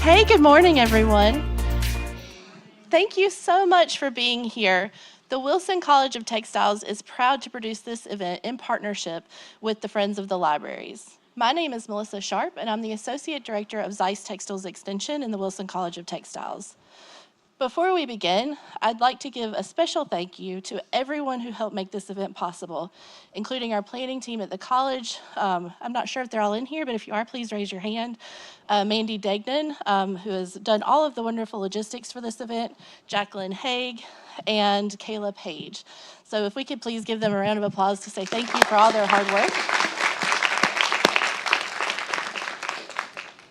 Hey, good morning, everyone. Thank you so much for being here. The Wilson College of Textiles is proud to produce this event in partnership with the Friends of the Libraries. My name is Melissa Sharp, and I'm the Associate Director of Zeiss Textiles Extension in the Wilson College of Textiles. Before we begin, I'd like to give a special thank you to everyone who helped make this event possible, including our planning team at the college. I'm not sure if they're all in here, but if you are, please raise your hand. Mandy Degnan, who has done all of the wonderful logistics for this event, Jacqueline Haig, and Kayla Page. So if we could please give them a round of applause to say thank you for all their hard work.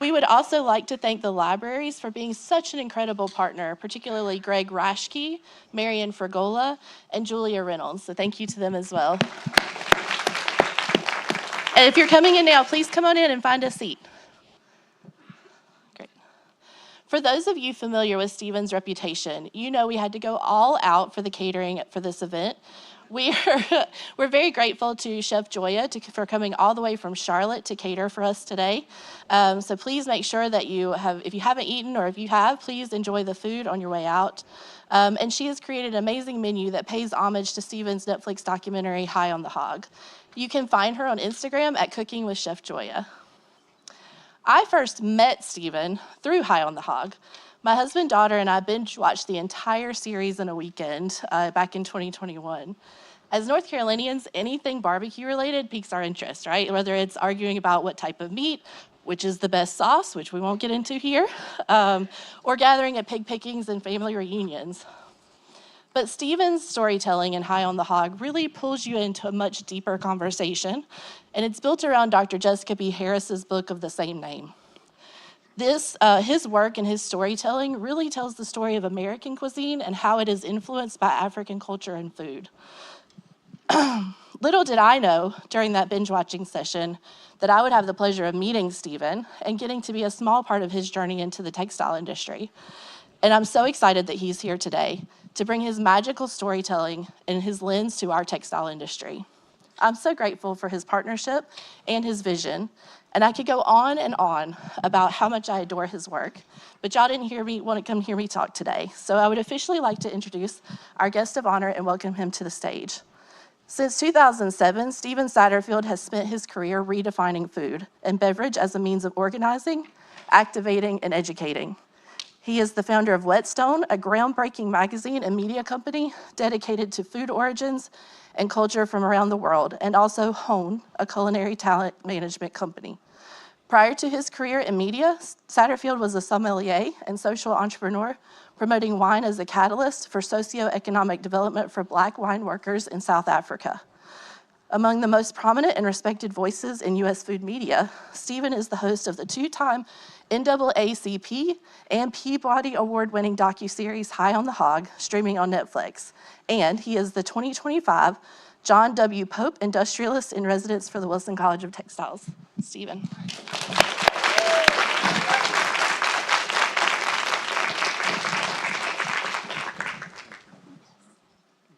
We would also like to thank the libraries for being such an incredible partner, particularly Greg Rashke, Marian Fergola, and Julia Reynolds. So thank you to them as well. And if you're coming in now, please come on in and find a seat. Great. For those of you familiar with Stephen's reputation, you know we had to go all out for the catering for this event. We're very grateful to Chef Joya for coming all the way from Charlotte to cater for us today. So please make sure that if you haven't eaten or if you have, please enjoy the food on your way out. And she has created an amazing menu that pays homage to Stephen's Netflix documentary, High on the Hog. You can find her on Instagram at Cooking with Chef Joya. I first met Stephen through High on the Hog. My husband, daughter, and I binge watched the entire series in a weekend back in 2021. As North Carolinians, anything barbecue related piques our interest, right? Whether it's arguing about what type of meat, which is the best sauce, which we won't get into here, or gathering at pig pickings and family reunions. But Stephen's storytelling in High on the Hog really pulls you into a much deeper conversation, and it's built around Dr. Jessica B. Harris's book of the same name. His work and his storytelling really tells the story of American cuisine and how it is influenced by African culture and food. Little did I know during that binge watching session that I would have the pleasure of meeting Stephen and getting to be a small part of his journey into the textile industry. And I'm so excited that he's here today to bring his magical storytelling and his lens to our textile industry. I'm so grateful for his partnership and his vision, and I could go on and on about how much I adore his work, but y'all didn't want to come hear me talk today. So I would officially like to introduce our guest of honor and welcome him to the stage. Since 2007, Stephen Satterfield has spent his career redefining food and beverage as a means of organizing, activating, and educating. He is the founder of Whetstone, a groundbreaking magazine and media company dedicated to food origins and culture from around the world, and also Hone, a culinary talent management company. Prior to his career in media, Satterfield was a sommelier and social entrepreneur, promoting wine as a catalyst for socioeconomic development for Black wine workers in South Africa. Among the most prominent and respected voices in U.S. food media, Stephen is the host of the two-time NAACP and Peabody Award-winning docuseries High on the Hog, streaming on Netflix. And he is the 2025 John W. Pope Industrialist in Residence for the Wilson College of Textiles. Stephen.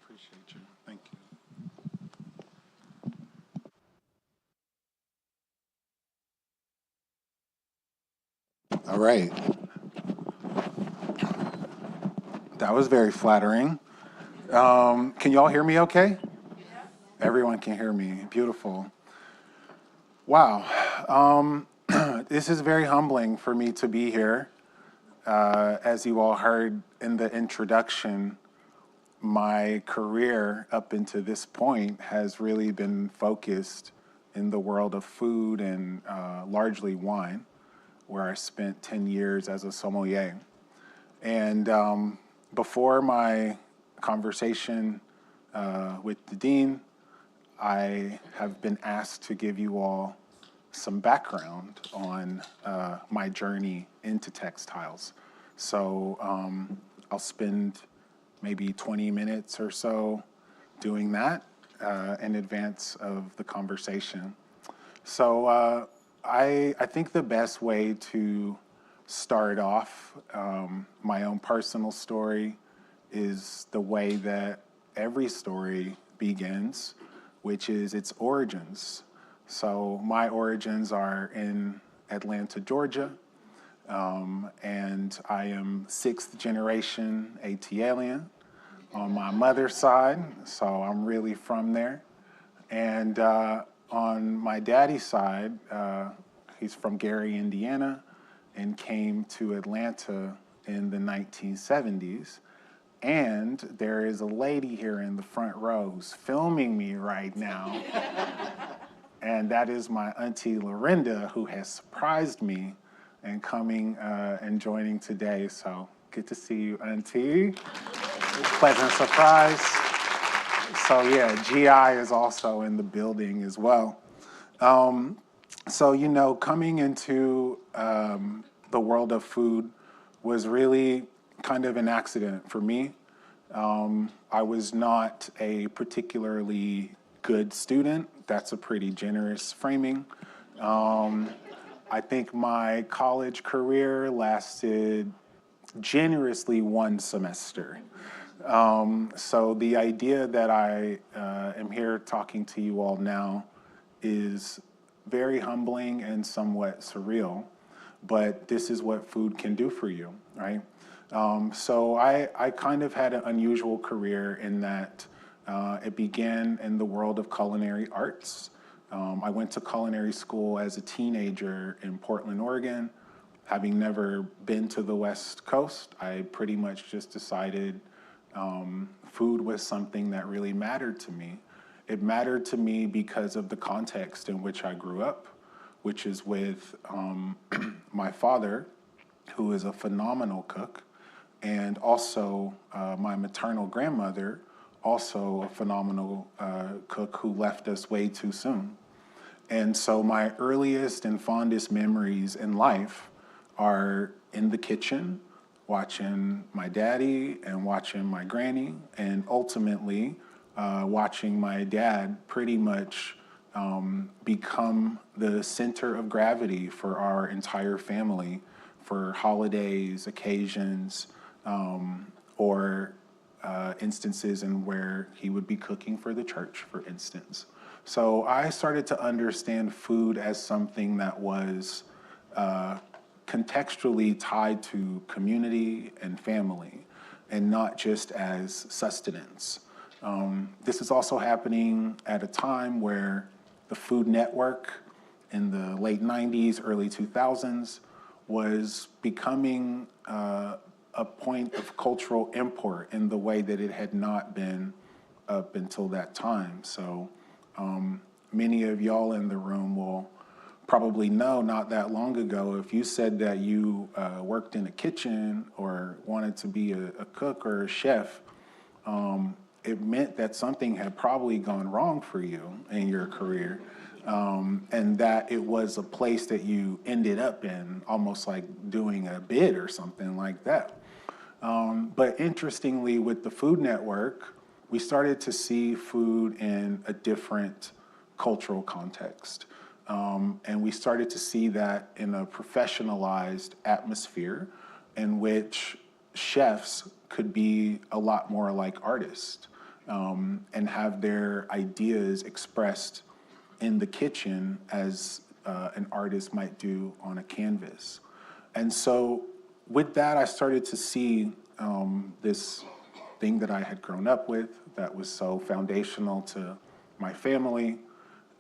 Appreciate you. Thank you. All right. That was very flattering. Can y'all hear me okay? Everyone can hear me. Beautiful. Wow. This is very humbling for me to be here. As you all heard in the introduction, my career up into this point has really been focused in the world of food and largely wine, where I spent 10 years as a sommelier. And before my conversation with the dean, I have been asked to give you all some background on my journey into textiles. So I'll spend maybe 20 minutes or so doing that in advance of the conversation. So I think the best way to start off my own personal story is the way that every story begins, which is its origins. So my origins are in Atlanta, Georgia. and I am sixth generation ATLian on my mother's side, so I'm really from there. And on my daddy's side, he's from Gary, Indiana, and came to Atlanta in the 1970s. And there is a lady here in the front row who's filming me right now. And that is my auntie Lorinda, who has surprised me and coming and joining today. So good to see you, auntie. Pleasant surprise. So yeah, GI is also in the building as well. So, coming into the world of food was really kind of an accident for me. I was not a particularly good student. That's a pretty generous framing. I think my college career lasted generously one semester. So the idea that I am here talking to you all now is very humbling and somewhat surreal, but this is what food can do for you, right? So I kind of had an unusual career in that it began in the world of culinary arts. I went to culinary school as a teenager in Portland, Oregon. Having never been to the West Coast, I pretty much just decided food was something that really mattered to me. It mattered to me because of the context in which I grew up, which is with my father, who is a phenomenal cook, and also my maternal grandmother, also a phenomenal cook who left us way too soon. And so my earliest and fondest memories in life are in the kitchen, watching my daddy and watching my granny, and ultimately watching my dad pretty much become the center of gravity for our entire family for holidays, occasions, or instances in where he would be cooking for the church, for instance. So I started to understand food as something that was contextually tied to community and family, and not just as sustenance. This is also happening at a time where the Food Network in the late 90s, early 2000s was becoming a point of cultural import in the way that it had not been up until that time. So many of y'all in the room will probably know not that long ago, if you said that you worked in a kitchen or wanted to be a cook or a chef, it meant that something had probably gone wrong for you in your career, and that it was a place that you ended up in, almost like doing a bid or something like that. But interestingly, with the Food Network, we started to see food in a different cultural context. And we started to see that in a professionalized atmosphere in which chefs could be a lot more like artists, and have their ideas expressed in the kitchen as an artist might do on a canvas. And so with that, I started to see this thing that I had grown up with that was so foundational to my family,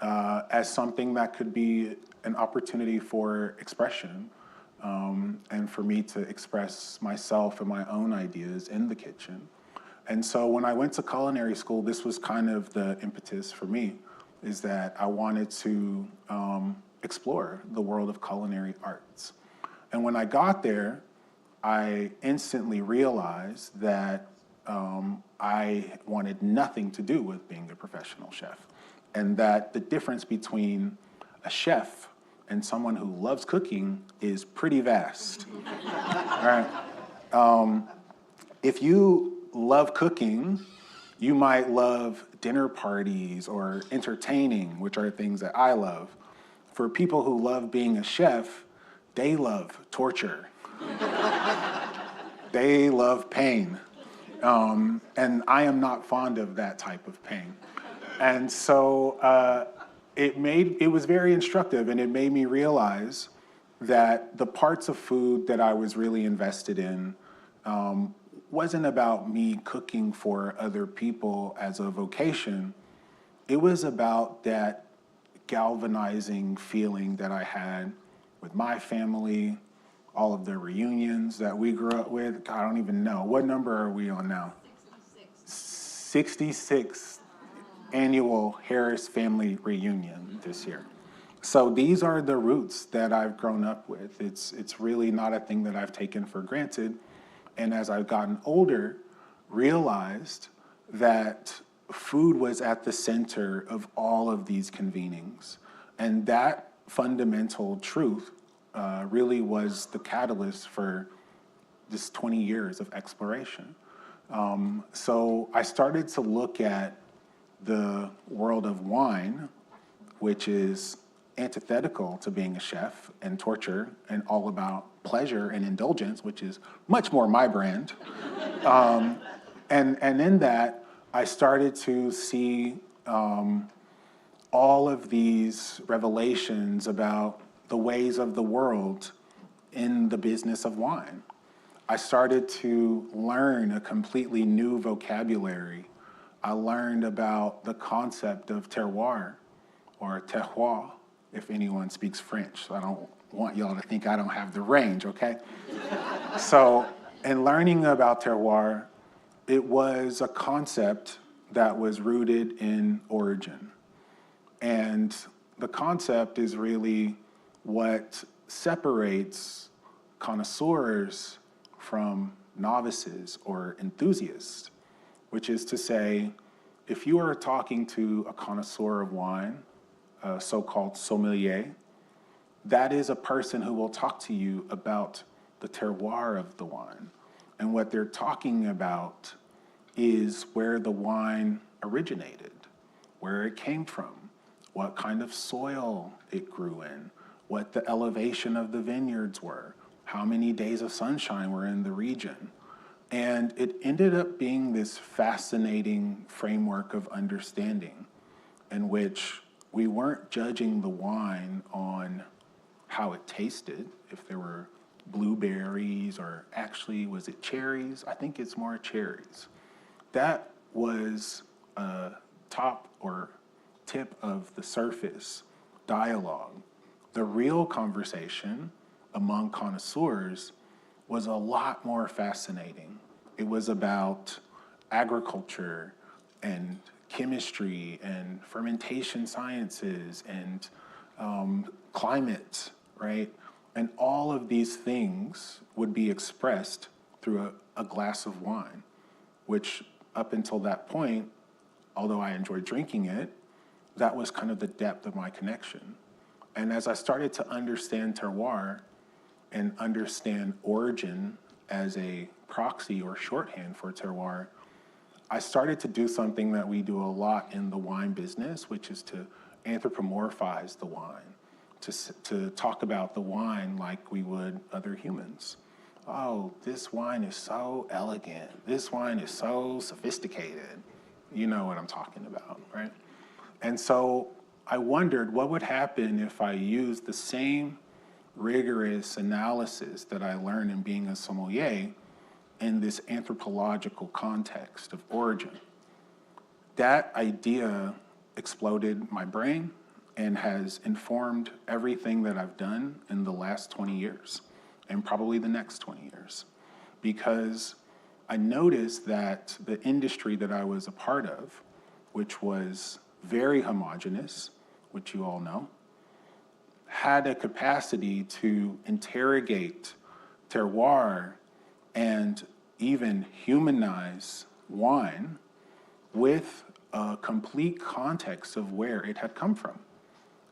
as something that could be an opportunity for expression, and for me to express myself and my own ideas in the kitchen. And so when I went to culinary school, this was kind of the impetus for me, is that I wanted to explore the world of culinary arts. And when I got there, I instantly realized that I wanted nothing to do with being a professional chef, and that the difference between a chef and someone who loves cooking is pretty vast. Right? If you love cooking, you might love dinner parties or entertaining, which are things that I love. For people who love being a chef, they love torture. They love pain. And I am not fond of that type of pain. And so it was very instructive, and it made me realize that the parts of food that I was really invested in wasn't about me cooking for other people as a vocation. It was about that galvanizing feeling that I had with my family, all of the reunions that we grew up with. God, I don't even know. What number are we on now? 66th annual Harris family reunion this year. So these are the roots that I've grown up with. It's really not a thing that I've taken for granted. And as I've gotten older, realized that food was at the center of all of these convenings. And that fundamental truth really was the catalyst for this 20 years of exploration. So I started to look at the world of wine, which is antithetical to being a chef and torture and all about pleasure and indulgence, which is much more my brand. And in that, I started to see all of these revelations about the ways of the world in the business of wine. I started to learn a completely new vocabulary. I learned about the concept of terroir, or terroir, if anyone speaks French. So I don't want y'all to think I don't have the range, okay? So in learning about terroir, it was a concept that was rooted in origin. And the concept is really what separates connoisseurs from novices or enthusiasts, which is to say, if you are talking to a connoisseur of wine, a so-called sommelier, that is a person who will talk to you about the terroir of the wine. And what they're talking about is where the wine originated, where it came from, what kind of soil it grew in, what the elevation of the vineyards were, how many days of sunshine were in the region. And it ended up being this fascinating framework of understanding in which we weren't judging the wine on how it tasted, if there were blueberries or actually, was it cherries? I think it's more cherries. That was a top or tip of the surface dialogue. The real conversation among connoisseurs was a lot more fascinating. It was about agriculture and chemistry and fermentation sciences and climate, right? And all of these things would be expressed through a glass of wine, which up until that point, although I enjoyed drinking it, that was kind of the depth of my connection. And as I started to understand terroir and understand origin as a proxy or shorthand for terroir, I started to do something that we do a lot in the wine business, which is to anthropomorphize the wine, to talk about the wine like we would other humans. Oh, this wine is so elegant. This wine is so sophisticated. You know what I'm talking about, right? And so I wondered what would happen if I used the same rigorous analysis that I learned in being a sommelier in this anthropological context of origin. That idea exploded my brain and has informed everything that I've done in the last 20 years and probably the next 20 years. Because I noticed that the industry that I was a part of, which was very homogenous, which you all know, had a capacity to interrogate terroir and even humanize wine with a complete context of where it had come from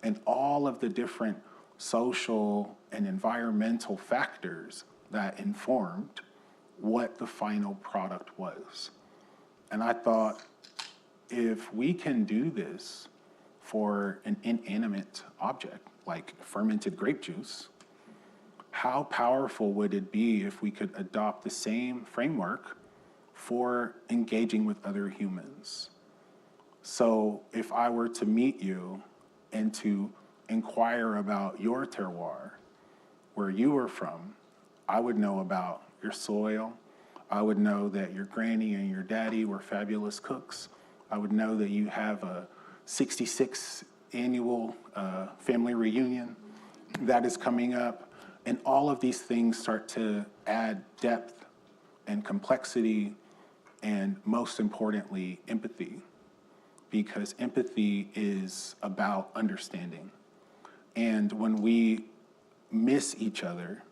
and all of the different social and environmental factors that informed what the final product was. And I thought, if we can do this for an inanimate object like fermented grape juice, how powerful would it be if we could adopt the same framework for engaging with other humans? So if I were to meet you and to inquire about your terroir, where you were from, I would know about your soil. I would know that your granny and your daddy were fabulous cooks. I would know that you have a 66 annual family reunion that is coming up. And all of these things start to add depth and complexity and, most importantly, empathy. Because empathy is about understanding. And when we miss each other,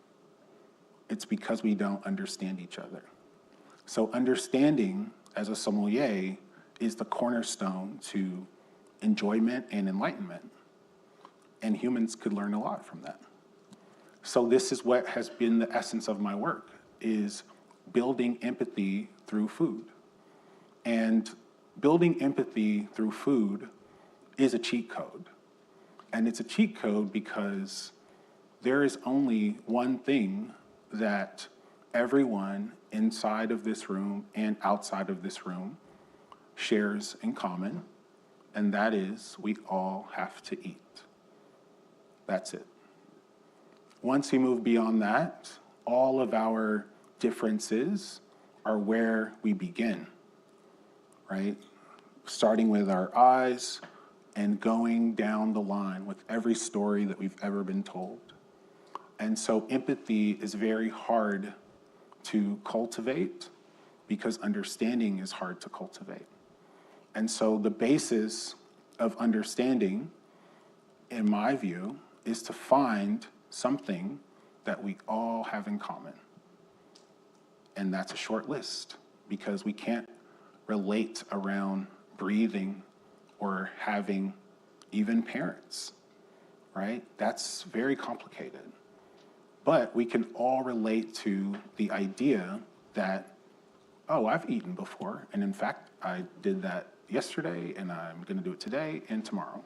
it's because we don't understand each other. So understanding as a sommelier is the cornerstone to enjoyment and enlightenment. And humans could learn a lot from that. So this is what has been the essence of my work, is building empathy through food. And building empathy through food is a cheat code. And it's a cheat code because there is only one thing that everyone inside of this room and outside of this room shares in common, and that is we all have to eat. That's it. Once we move beyond that, all of our differences are where we begin, right? Starting with our eyes and going down the line with every story that we've ever been told. And so empathy is very hard to cultivate because understanding is hard to cultivate. And so the basis of understanding, in my view, is to find something that we all have in common. And that's a short list because we can't relate around breathing or having even parents, right? That's very complicated. But we can all relate to the idea that, oh, I've eaten before. And in fact, I did that yesterday, and I'm going to do it today and tomorrow.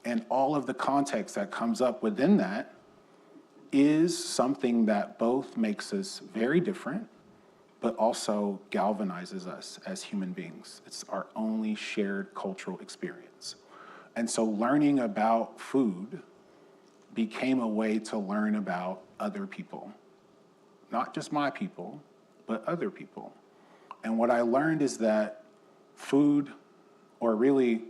And all of the context that comes up within that is something that both makes us very different, but also galvanizes us as human beings. It's our only shared cultural experience. And so learning about food became a way to learn about other people. Not just my people, but other people. And what I learned is that food, or really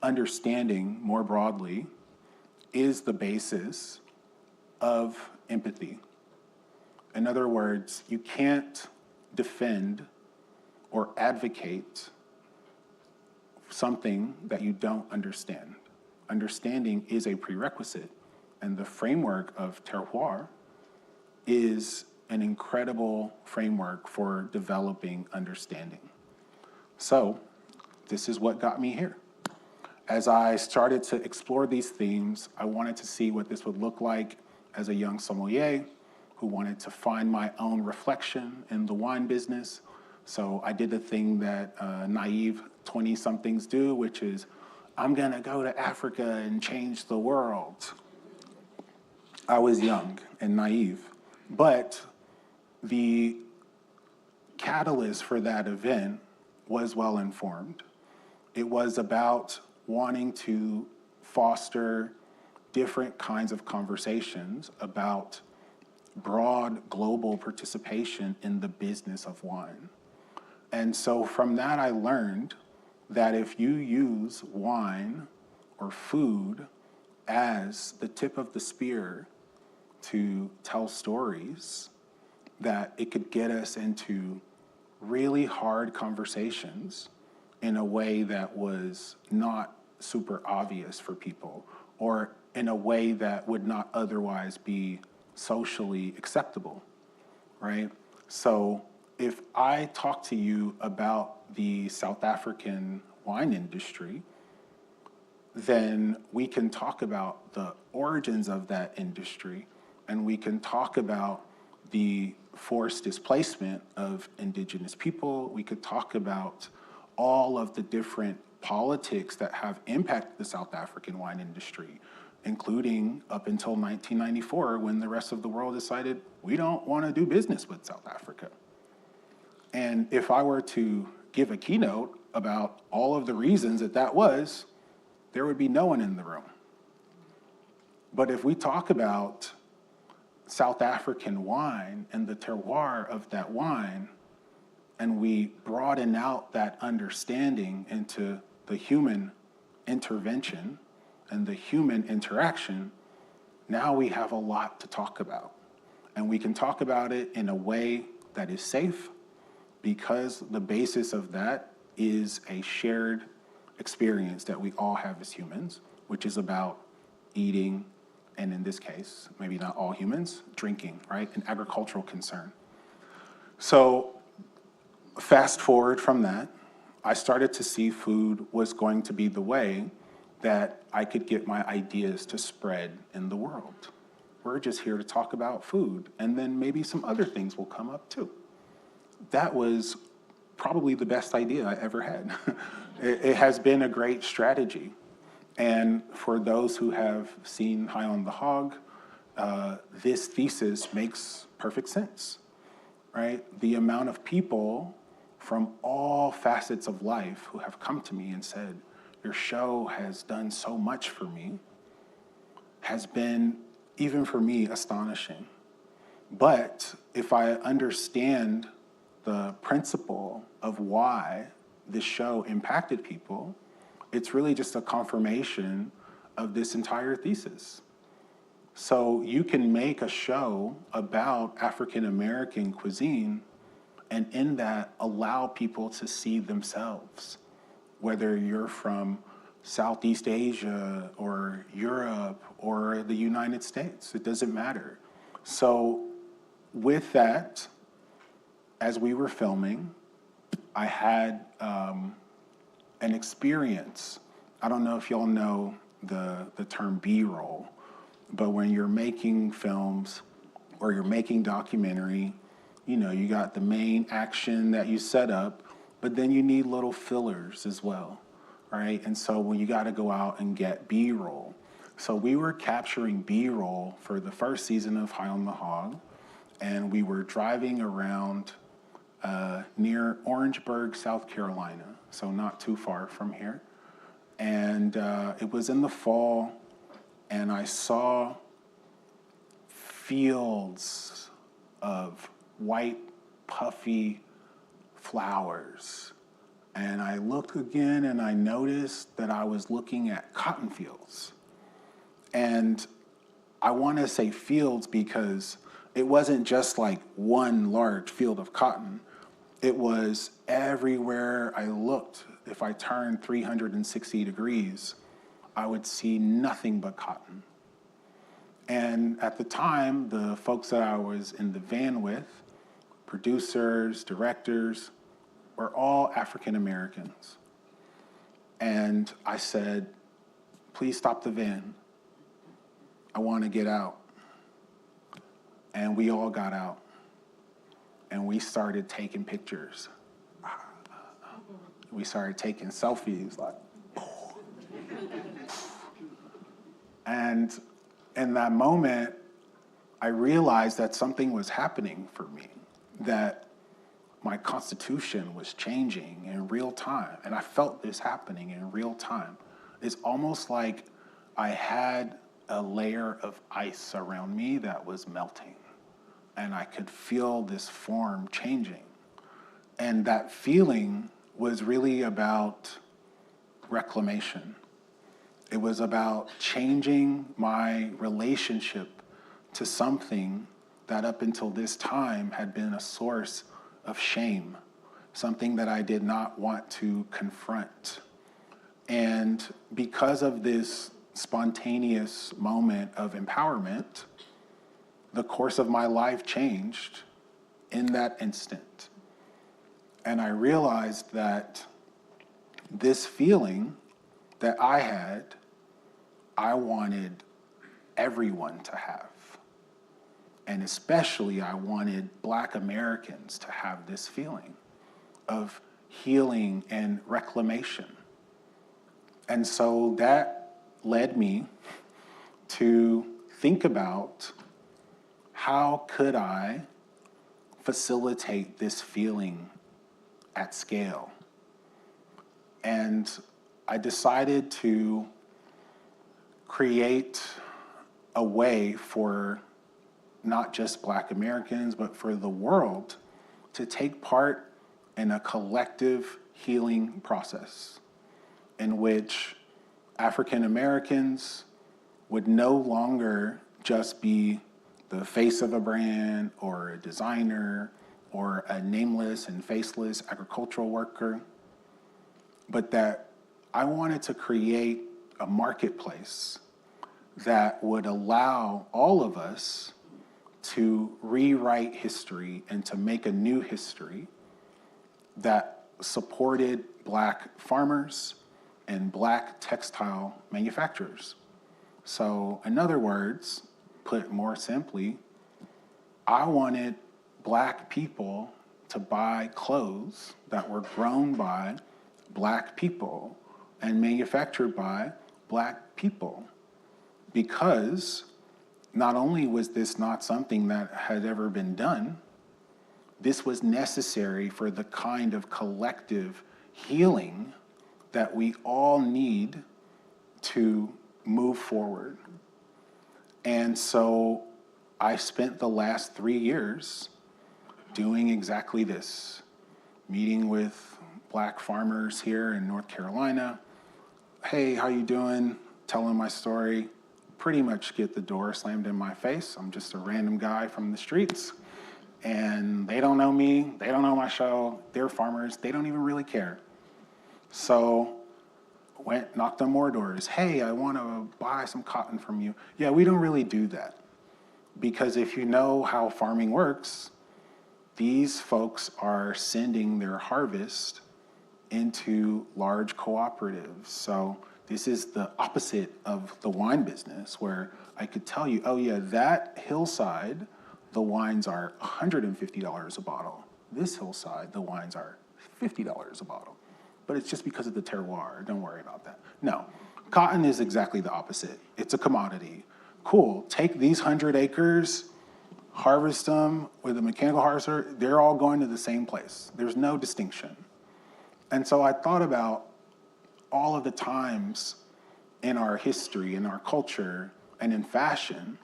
understanding more broadly, is the basis of empathy. In other words, you can't defend or advocate something that you don't understand. Understanding is a prerequisite, and the framework of terroir is an incredible framework for developing understanding. So, this is what got me here. As I started to explore these themes, I wanted to see what this would look like as a young sommelier who wanted to find my own reflection in the wine business. So I did the thing that naive 20-somethings do, which is, I'm gonna go to Africa and change the world. I was young and naive, but the catalyst for that event was well-informed. It was about wanting to foster different kinds of conversations about broad global participation in the business of wine. And so from that, I learned that if you use wine or food as the tip of the spear to tell stories, that it could get us into really hard conversations in a way that was not super obvious for people, or in a way that would not otherwise be socially acceptable, right? So if I talk to you about the South African wine industry, then we can talk about the origins of that industry, and we can talk about the forced displacement of indigenous people. We could talk about all of the different politics that have impacted the South African wine industry, including up until 1994, when the rest of the world decided we don't want to do business with South Africa. And if I were to give a keynote about all of the reasons that that was, there would be no one in the room. But if we talk about South African wine and the terroir of that wine, and we broaden out that understanding into the human intervention and the human interaction, now we have a lot to talk about. And we can talk about it in a way that is safe, because the basis of that is a shared experience that we all have as humans, which is about eating, and in this case, maybe not all humans, drinking, right? An agricultural concern. So fast forward from that, I started to see food was going to be the way that I could get my ideas to spread in the world. We're just here to talk about food, and then maybe some other things will come up too. That was probably the best idea I ever had. It has been a great strategy. And for those who have seen High on the Hog, this thesis makes perfect sense, right? The amount of people from all facets of life who have come to me and said, your show has done so much for me, has been, even for me, astonishing. But if I understand the principle of why this show impacted people, it's really just a confirmation of this entire thesis. So you can make a show about African American cuisine, and in that allow people to see themselves, whether you're from Southeast Asia or Europe or the United States, it doesn't matter. So with that, as we were filming, I had an experience. I don't know if y'all know the term B-roll, but when you're making films or you're making documentary, you know, you got the main action that you set up, but then you need little fillers as well, right? And so when you got to go out and get B-roll. So we were capturing B-roll for the first season of High on the Hog, and we were driving around near Orangeburg, South Carolina, so not too far from here. And it was in the fall, and I saw fields of white, puffy flowers. And I looked again, and I noticed that I was looking at cotton fields. And I want to say fields because it wasn't just like one large field of cotton. It was everywhere I looked. If I turned 360 degrees, I would see nothing but cotton. And at the time, the folks that I was in the van with, producers, directors, were all African Americans. And I said, please stop the van. I want to get out. And we all got out. And we started taking pictures. We started taking selfies, like, and in that moment, I realized that something was happening for me, that my constitution was changing in real time, and I felt this happening in real time. It's almost like I had a layer of ice around me that was melting, and I could feel this form changing. And that feeling was really about reclamation. It was about changing my relationship to something that up until this time had been a source of shame, something that I did not want to confront. And because of this spontaneous moment of empowerment, the course of my life changed in that instant. And I realized that this feeling that I had, I wanted everyone to have. And especially I wanted Black Americans to have this feeling of healing and reclamation. And so that led me to think about how could I facilitate this feeling at scale. And I decided to create a way for not just Black Americans, but for the world to take part in a collective healing process in which African Americans would no longer just be the face of a brand or a designer or a nameless and faceless agricultural worker, but that I wanted to create a marketplace that would allow all of us to rewrite history and to make a new history that supported Black farmers and Black textile manufacturers. So in other words, put more simply, I wanted Black people to buy clothes that were grown by Black people and manufactured by Black people. Because not only was this not something that had ever been done, this was necessary for the kind of collective healing that we all need to move forward. And so I spent the last 3 years doing exactly this, meeting with Black farmers here in North Carolina. Hey, how you doing? Telling my story. Pretty much get the door slammed in my face. I'm just a random guy from the streets. And they don't know me, they don't know my show, they're farmers, they don't even really care. So knocked on more doors. Hey, I want to buy some cotton from you. Yeah, we don't really do that. Because if you know how farming works, these folks are sending their harvest into large cooperatives. So this is the opposite of the wine business, where I could tell you, oh yeah, that hillside, the wines are $150 a bottle. This hillside, the wines are $50 a bottle. But it's just because of the terroir, don't worry about that. No, cotton is exactly the opposite. It's a commodity. Cool, take these 100 acres, harvest them with a mechanical harvester, they're all going to the same place. There's no distinction. And so I thought about all of the times in our history, in our culture, and in fashion,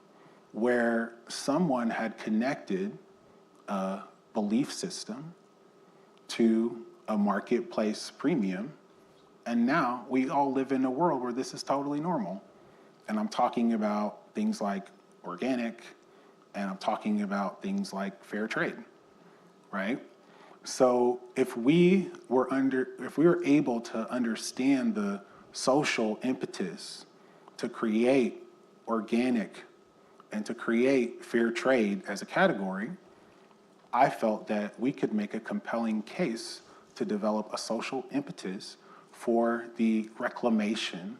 where someone had connected a belief system to a marketplace premium, and now we all live in a world where this is totally normal. And I'm talking about things like organic, and I'm talking about things like fair trade, right? So if we were able to understand the social impetus to create organic and to create fair trade as a category, I felt that we could make a compelling case to develop a social impetus for the reclamation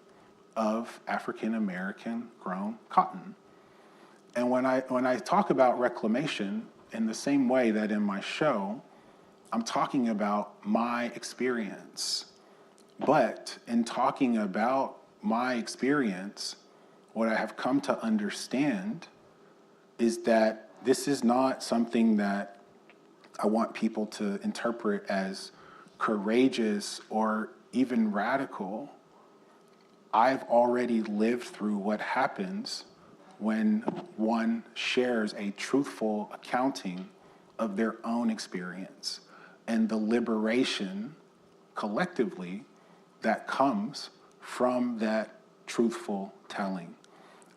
of African American grown cotton. And when I talk about reclamation in the same way that in my show, I'm talking about my experience. But in talking about my experience, what I have come to understand is that this is not something that I want people to interpret as courageous or even radical. I've already lived through what happens when one shares a truthful accounting of their own experience and the liberation collectively that comes from that truthful telling.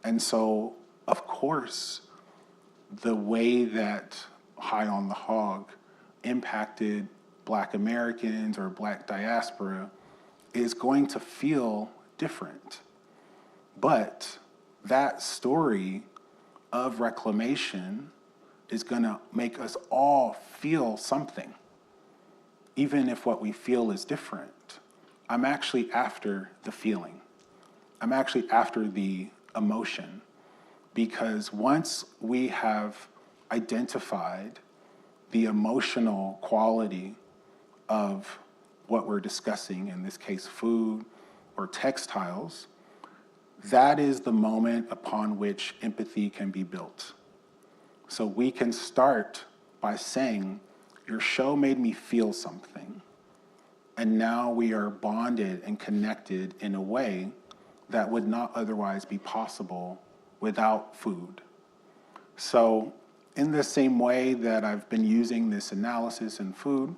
And so, of course, the way that High on the Hog impacted Black Americans or Black diaspora is going to feel different. But that story of reclamation is going to make us all feel something, even if what we feel is different. I'm actually after the feeling. I'm actually after the emotion, because once we have identified the emotional quality of what we're discussing, in this case, food or textiles, that is the moment upon which empathy can be built. So we can start by saying, your show made me feel something. And now we are bonded and connected in a way that would not otherwise be possible without food. So in the same way that I've been using this analysis in food,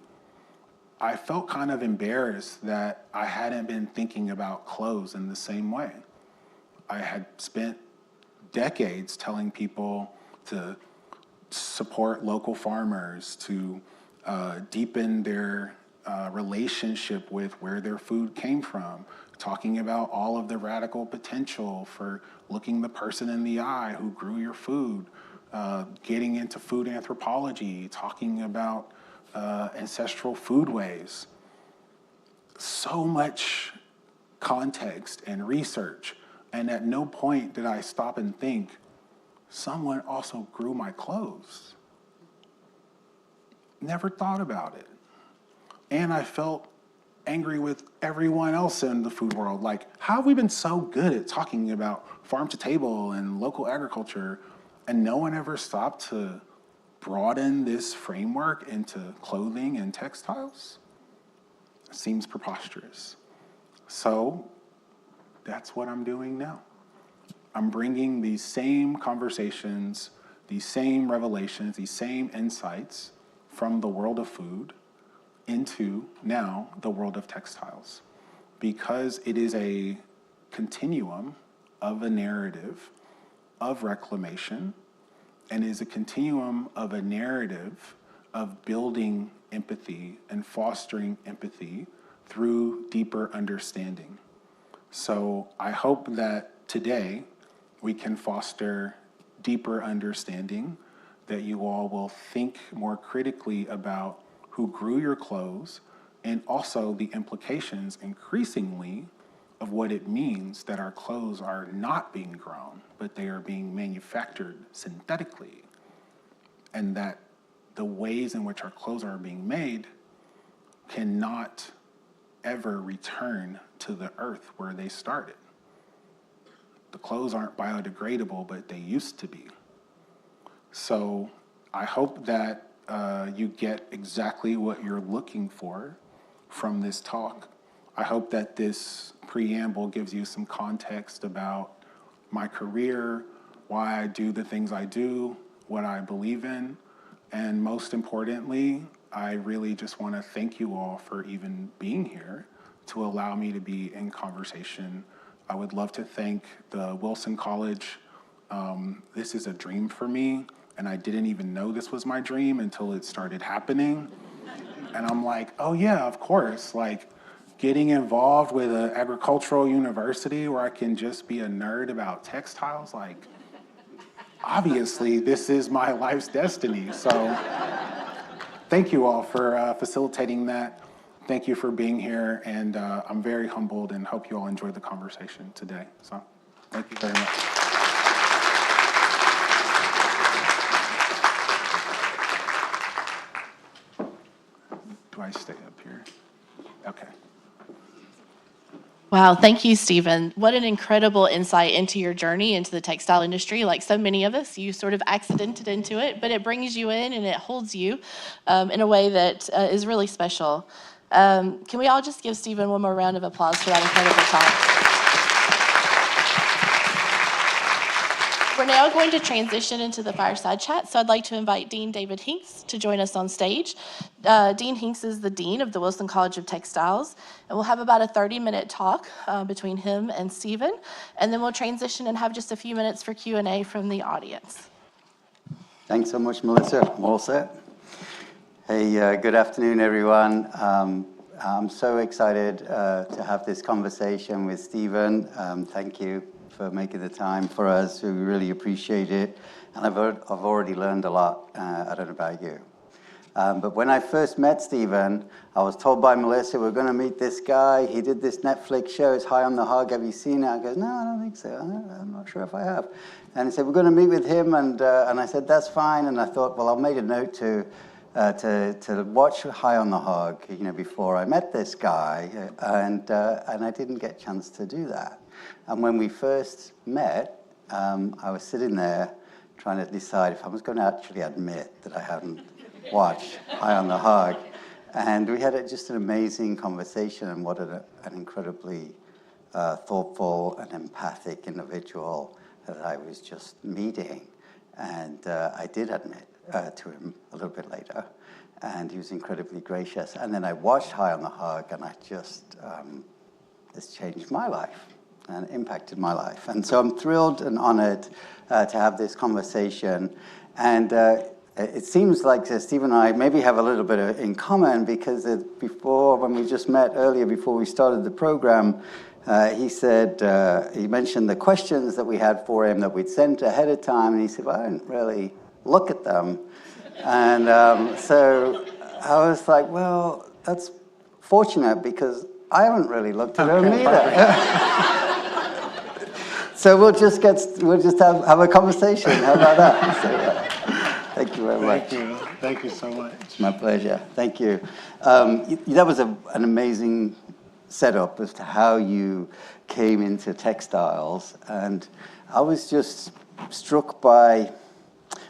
I felt kind of embarrassed that I hadn't been thinking about clothes in the same way. I had spent decades telling people to support local farmers, to deepen their relationship with where their food came from, talking about all of the radical potential for looking the person in the eye who grew your food, getting into food anthropology, talking about ancestral foodways. So much context and research, and at no point did I stop and think, someone also grew my clothes. Never thought about it. And I felt angry with everyone else in the food world. Like, how have we been so good at talking about farm to table and local agriculture, and no one ever stopped to broaden this framework into clothing and textiles? It seems preposterous. So that's what I'm doing now. I'm bringing these same conversations, these same revelations, these same insights from the world of food into now the world of textiles, because it is a continuum of a narrative of reclamation, and is a continuum of a narrative of building empathy and fostering empathy through deeper understanding. So I hope that today we can foster deeper understanding, that you all will think more critically about who grew your clothes, and also the implications increasingly of what it means that our clothes are not being grown, but they are being manufactured synthetically, and that the ways in which our clothes are being made cannot ever return to the earth where they started. The clothes aren't biodegradable, but they used to be. So I hope that you get exactly what you're looking for from this talk. I hope that this preamble gives you some context about my career, why I do the things I do, what I believe in, and most importantly, I really just want to thank you all for even being here to allow me to be in conversation. I would love to thank the Wilson College. This is a dream for me, and I didn't even know this was my dream until it started happening. And I'm like, oh yeah, of course, like getting involved with an agricultural university where I can just be a nerd about textiles, like obviously this is my life's destiny. So thank you all for facilitating that. Thank you for being here, and I'm very humbled and hope you all enjoyed the conversation today. So thank you very much. Do I stay up here? Okay. Wow, thank you, Stephen. What an incredible insight into your journey into the textile industry. Like so many of us, you sort of accidented into it, but it brings you in and it holds you in a way that is really special. Can we all just give Stephen one more round of applause for that incredible talk? We're now going to transition into the fireside chat, so I'd like to invite Dean David Hinks to join us on stage. Dean Hinks is the Dean of the Wilson College of Textiles, and we'll have about a 30-minute talk between him and Stephen, and then we'll transition and have just a few minutes for Q&A from the audience. Thanks so much, Melissa. I'm all set. Hey, good afternoon, everyone. I'm so excited to have this conversation with Stephen. Thank you for making the time for us. We really appreciate it. And I've already learned a lot. I don't know about you. But when I first met Stephen, I was told by Melissa, we're going to meet this guy. He did this Netflix show, it's High on the Hog. Have you seen it? I go, no, I don't think so. I'm not sure if I have. And he said, we're going to meet with him. And I said, that's fine. And I thought, well, I'll make a note to watch High on the Hog, before I met this guy. And I didn't get a chance to do that. And when we first met, I was sitting there trying to decide if I was going to actually admit that I hadn't watched High on the Hog. And we had just an amazing conversation, and what an incredibly thoughtful and empathic individual that I was just meeting. And I did admit to him a little bit later, and he was incredibly gracious. And then I watched High on the Hog, and I just, it's changed my life and impacted my life. And so I'm thrilled and honored to have this conversation. And it seems like Steve and I maybe have a little bit in common, because before, when we just met earlier, before we started the program, he said, he mentioned the questions that we had for him that we'd sent ahead of time, and he said, well, I didn't really look at them. And so I was like, well, that's fortunate, because I haven't really looked at them either. So we'll just have a conversation. How about that? So, thank you very much. Thank you so much. It's my pleasure. Thank you. That was an amazing setup as to how you came into textiles, and I was just struck by,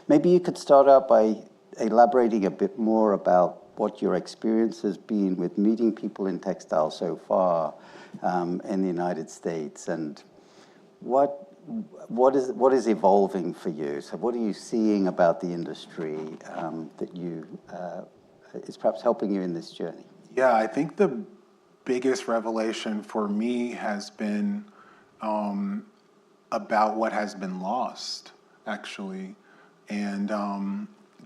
maybe you could start out by elaborating a bit more about what your experience has been with meeting people in textiles so far in the United States, and what is evolving for you? So what are you seeing about the industry that is perhaps helping you in this journey? Yeah, I think the biggest revelation for me has been about what has been lost, actually. And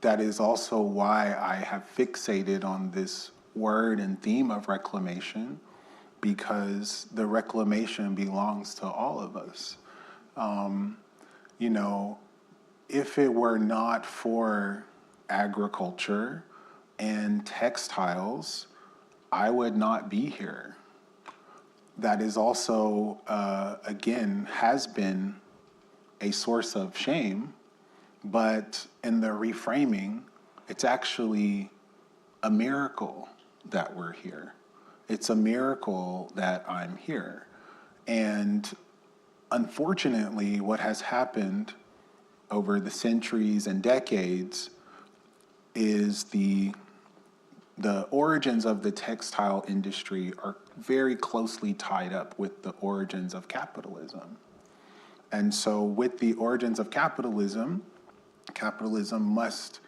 that is also why I have fixated on this word and theme of reclamation, because the reclamation belongs to all of us. You know, if it were not for agriculture and textiles, I would not be here. That is also, again, has been a source of shame, but in the reframing, it's actually a miracle that we're here. It's a miracle that I'm here. And unfortunately, what has happened over the centuries and decades is the origins of the textile industry are very closely tied up with the origins of capitalism. And so with the origins of capitalism must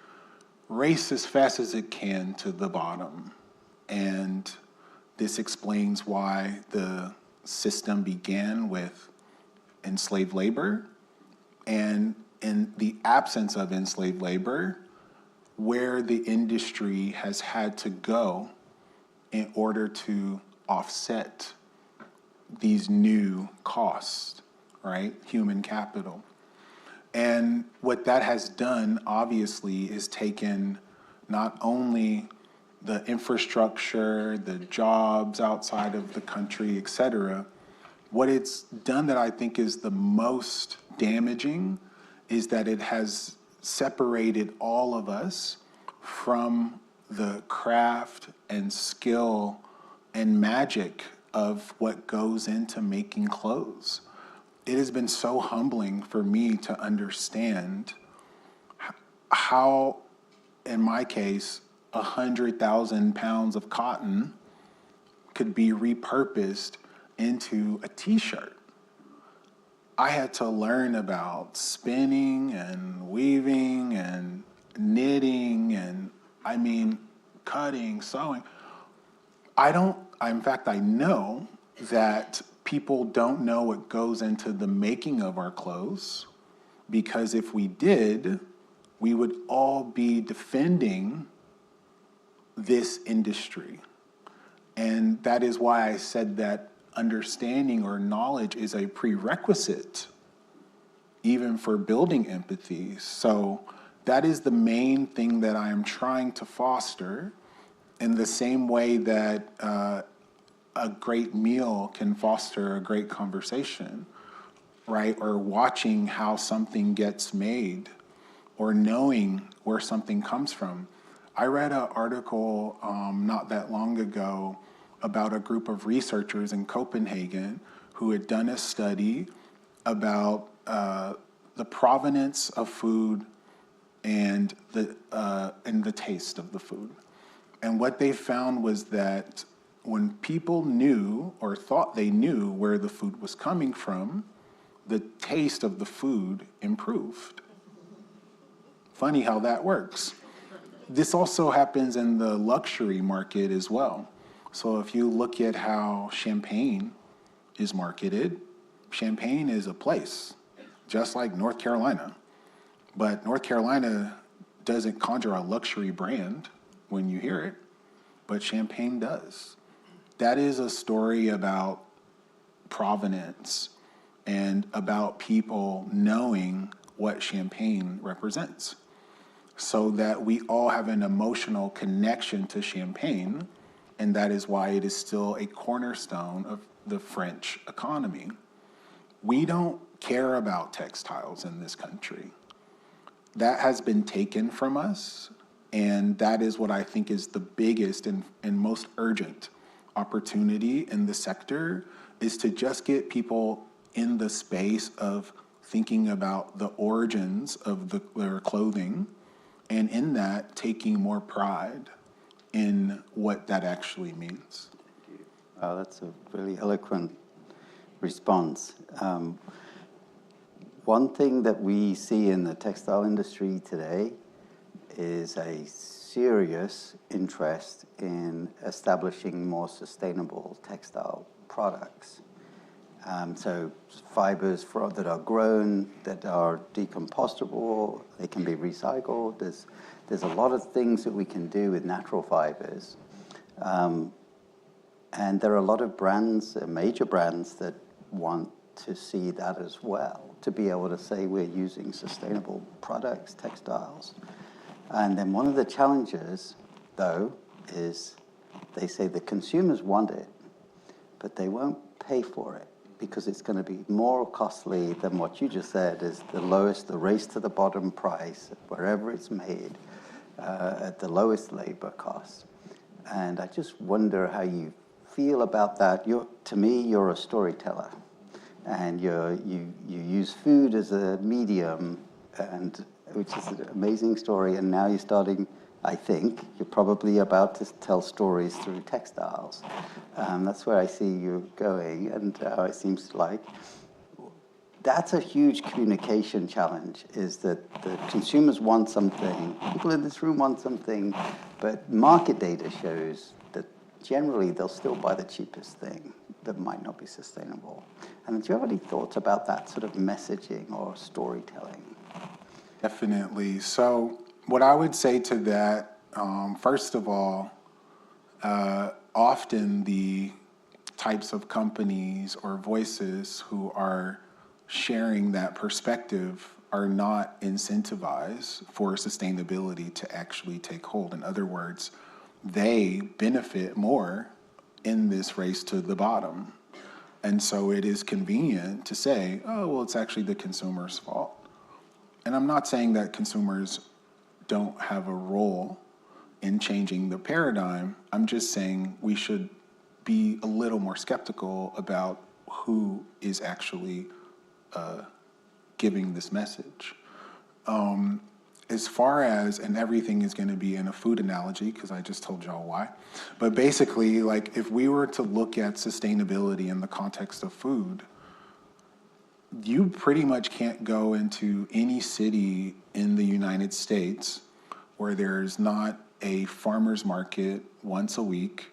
race as fast as it can to the bottom. And this explains why the system began with enslaved labor, and in the absence of enslaved labor, where the industry has had to go in order to offset these new costs, right? Human capital. And what that has done, obviously, is taken not only the infrastructure, the jobs outside of the country, et cetera. What it's done that I think is the most damaging is that it has separated all of us from the craft and skill and magic of what goes into making clothes. It has been so humbling for me to understand how, in my case, 100,000 pounds of cotton could be repurposed into a t-shirt. I had to learn about spinning and weaving and knitting and, cutting, sewing. In fact, I know that people don't know what goes into the making of our clothes, because if we did, we would all be defending this industry. And that is why I said that understanding or knowledge is a prerequisite even for building empathy. So that is the main thing that I am trying to foster, in the same way that a great meal can foster a great conversation, right? Or watching how something gets made, or knowing where something comes from. I read an article not that long ago about a group of researchers in Copenhagen who had done a study about the provenance of food and the taste of the food. And what they found was that when people knew or thought they knew where the food was coming from, the taste of the food improved. Funny how that works. This also happens in the luxury market as well. So if you look at how champagne is marketed, Champagne is a place, just like North Carolina. But North Carolina doesn't conjure a luxury brand when you hear it, but Champagne does. That is a story about provenance and about people knowing what Champagne represents, so that we all have an emotional connection to Champagne, and that is why it is still a cornerstone of the French economy. We don't care about textiles in this country. That has been taken from us, and that is what I think is the biggest and most urgent opportunity in the sector, is to just get people in the space of thinking about the origins of their clothing, and in that, taking more pride in what that actually means. Oh, that's a really eloquent response. One thing that we see in the textile industry today is a serious interest in establishing more sustainable textile products. So fibers that are grown, that are decompostable, they can be recycled. There's a lot of things that we can do with natural fibers. And there are a lot of brands, major brands, that want to see that as well, to be able to say we're using sustainable products, textiles. And then one of the challenges, though, is they say the consumers want it, but they won't pay for it because it's going to be more costly than what you just said is the race to the bottom price, wherever it's made, at the lowest labor cost. And I just wonder how you feel about that. To me, you're a storyteller, and you use food as a medium, and which is an amazing story. And now you're starting, I think, you're probably about to tell stories through textiles. That's where I see you going, and it seems like that's a huge communication challenge, is that the consumers want something, people in this room want something, but market data shows that generally they'll still buy the cheapest thing that might not be sustainable. And do you have any thoughts about that sort of messaging or storytelling? Definitely. So what I would say to that, first of all, often the types of companies or voices who are sharing that perspective are not incentivized for sustainability to actually take hold. In other words, they benefit more in this race to the bottom. And so it is convenient to say, oh, well, it's actually the consumer's fault. And I'm not saying that consumers don't have a role in changing the paradigm. I'm just saying we should be a little more skeptical about who is actually giving this message. As far as, and everything is going to be in a food analogy, because I just told y'all why. But basically, like, if we were to look at sustainability in the context of food, you pretty much can't go into any city in the United States where there's not a farmer's market once a week,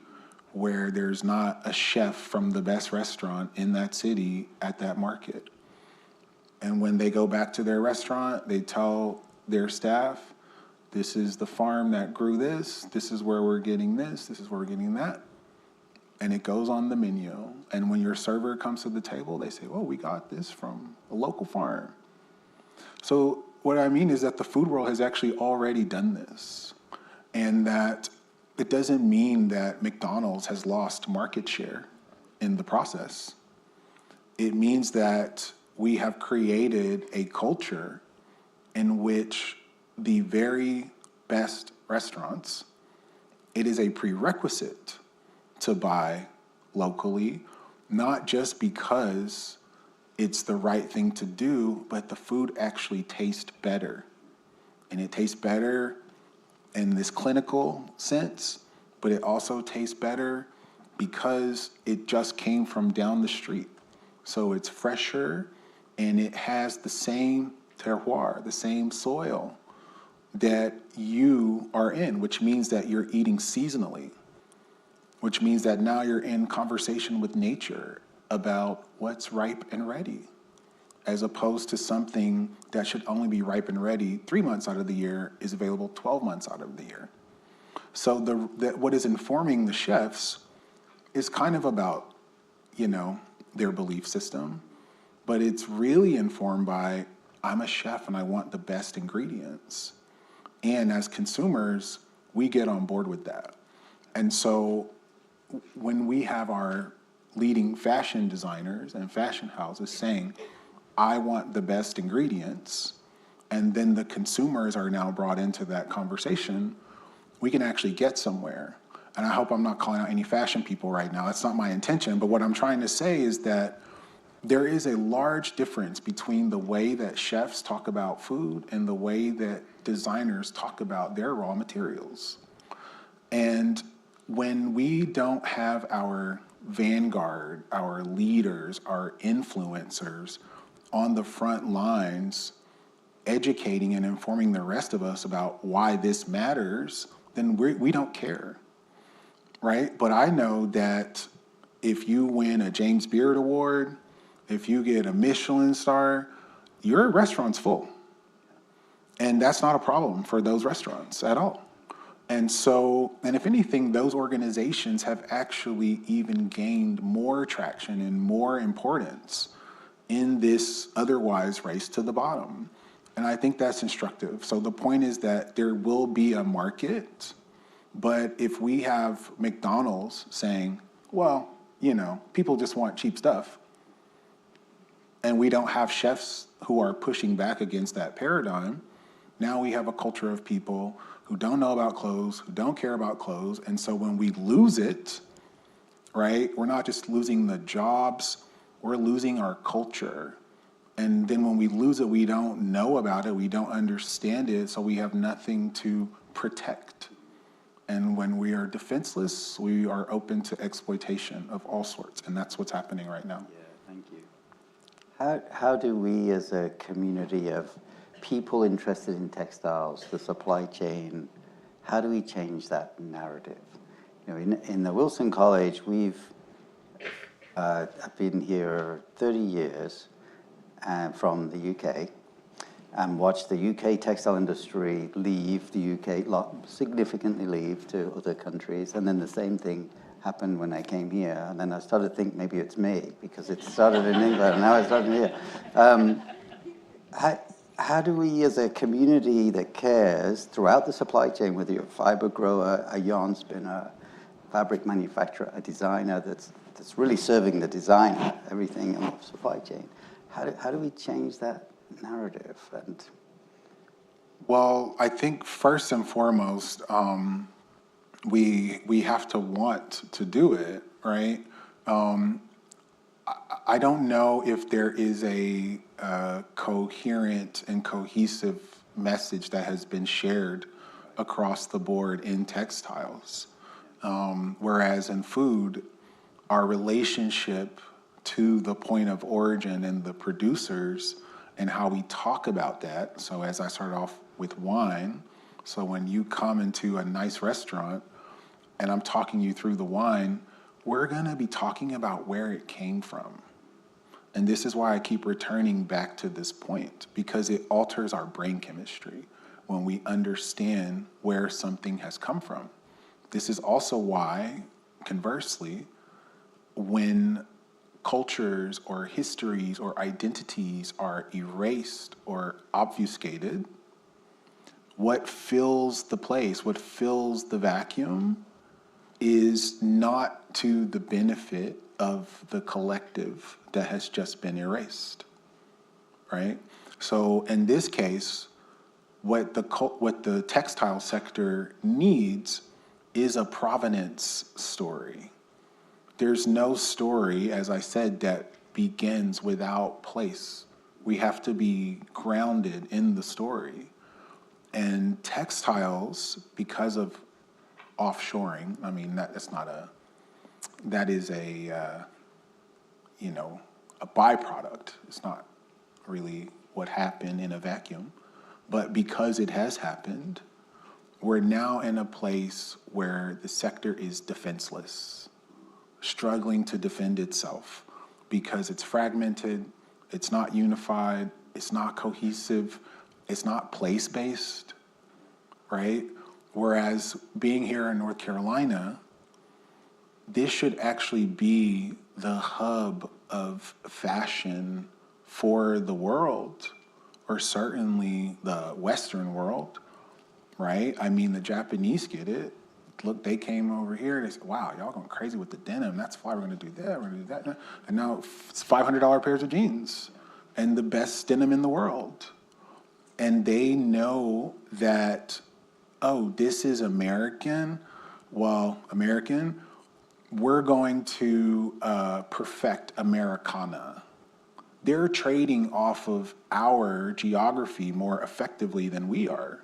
where there's not a chef from the best restaurant in that city at that market. And when they go back to their restaurant, they tell their staff, this is the farm that grew this is where we're getting this is where we're getting that. And it goes on the menu. And when your server comes to the table, they say, well, we got this from a local farm. So what I mean is that the food world has actually already done this. And that it doesn't mean that McDonald's has lost market share in the process. It means that we have created a culture in which the very best restaurants, it is a prerequisite to buy locally, not just because it's the right thing to do, but the food actually tastes better. And it tastes better in this clinical sense, but it also tastes better because it just came from down the street. So it's fresher, and it has the same terroir, the same soil that you are in, which means that you're eating seasonally, which means that now you're in conversation with nature about what's ripe and ready, as opposed to something that should only be ripe and ready 3 months out of the year is available 12 months out of the year. So what is informing the chefs is kind of about, their belief system, but it's really informed by, I'm a chef and I want the best ingredients. And as consumers, we get on board with that. And so when we have our leading fashion designers and fashion houses saying, I want the best ingredients, and then the consumers are now brought into that conversation, we can actually get somewhere. And I hope I'm not calling out any fashion people right now. That's not my intention. But what I'm trying to say is that there is a large difference between the way that chefs talk about food and the way that designers talk about their raw materials. And when we don't have our vanguard, our leaders, our influencers on the front lines educating and informing the rest of us about why this matters, then we don't care, right? But I know that if you win a James Beard Award, if you get a Michelin star, your restaurant's full. And that's not a problem for those restaurants at all. And if anything, those organizations have actually even gained more traction and more importance in this otherwise race to the bottom. And I think that's instructive. So the point is that there will be a market, but if we have McDonald's saying, well, people just want cheap stuff, and we don't have chefs who are pushing back against that paradigm, now we have a culture of people who don't know about clothes, who don't care about clothes. And so when we lose it, right, we're not just losing the jobs, we're losing our culture. And then when we lose it, we don't know about it, we don't understand it, so we have nothing to protect. And when we are defenseless, we are open to exploitation of all sorts. And that's what's happening right now. Yeah, thank you. How do we as a community of people interested in textiles, the supply chain, how do we change that narrative? In the Wilson College, I've been here 30 years from the UK and watched the UK textile industry leave the UK, significantly leave to other countries. And then the same thing happened when I came here. And then I started to think maybe it's me because it started in England and now it's starting here. How do we, as a community that cares throughout the supply chain, whether you're a fiber grower, a yarn spinner, fabric manufacturer, a designer that's really serving the designer, everything in the supply chain, how do we change that narrative? Well, I think first and foremost, we have to want to do it, right? I don't know if there is a coherent and cohesive message that has been shared across the board in textiles. Whereas in food, our relationship to the point of origin and the producers and how we talk about that. So as I started off with wine, so when you come into a nice restaurant and I'm talking you through the wine, we're gonna be talking about where it came from. And this is why I keep returning back to this point, because it alters our brain chemistry when we understand where something has come from. This is also why, conversely, when cultures or histories or identities are erased or obfuscated, what fills the place, what fills the vacuum is not to the benefit of the collective that has just been erased, right? So in this case, what the textile sector needs is a provenance story. There's no story, as I said, that begins without place. We have to be grounded in the story. And textiles, because of offshoring, I mean, that is a byproduct. It's not really what happened in a vacuum. But because it has happened, we're now in a place where the sector is defenseless, struggling to defend itself because it's fragmented, it's not unified, it's not cohesive, it's not place-based, right? Whereas being here in North Carolina, this should actually be the hub of fashion for the world, or certainly the Western world, right? I mean, the Japanese get it. Look, they came over here, they said, wow, y'all going crazy with the denim. That's why we're gonna do that, we're gonna do that. And now it's $500 pairs of jeans and the best denim in the world. And they know that, oh, this is American. Well, American, we're going to perfect Americana. They're trading off of our geography more effectively than we are.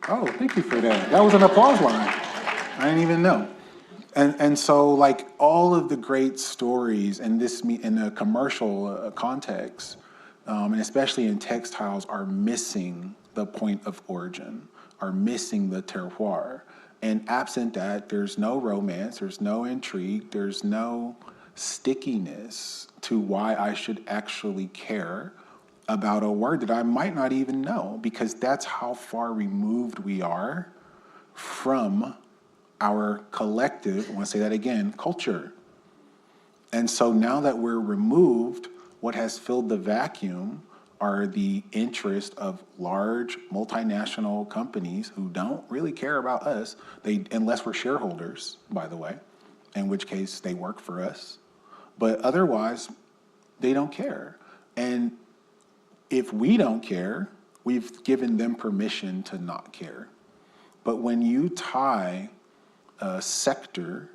Oh, thank you for that. That was an applause line. I didn't even know. And so, like, all of the great stories in the commercial context, and especially in textiles, are missing the point of origin, are missing the terroir. And absent that, there's no romance, there's no intrigue, there's no stickiness to why I should actually care about a word that I might not even know, because that's how far removed we are from our collective, I want to say that again, culture. And so now that we're removed, what has filled the vacuum are the interest of large multinational companies who don't really care about us, unless we're shareholders, by the way, in which case they work for us. But otherwise, they don't care. And if we don't care, we've given them permission to not care. But when you tie a sector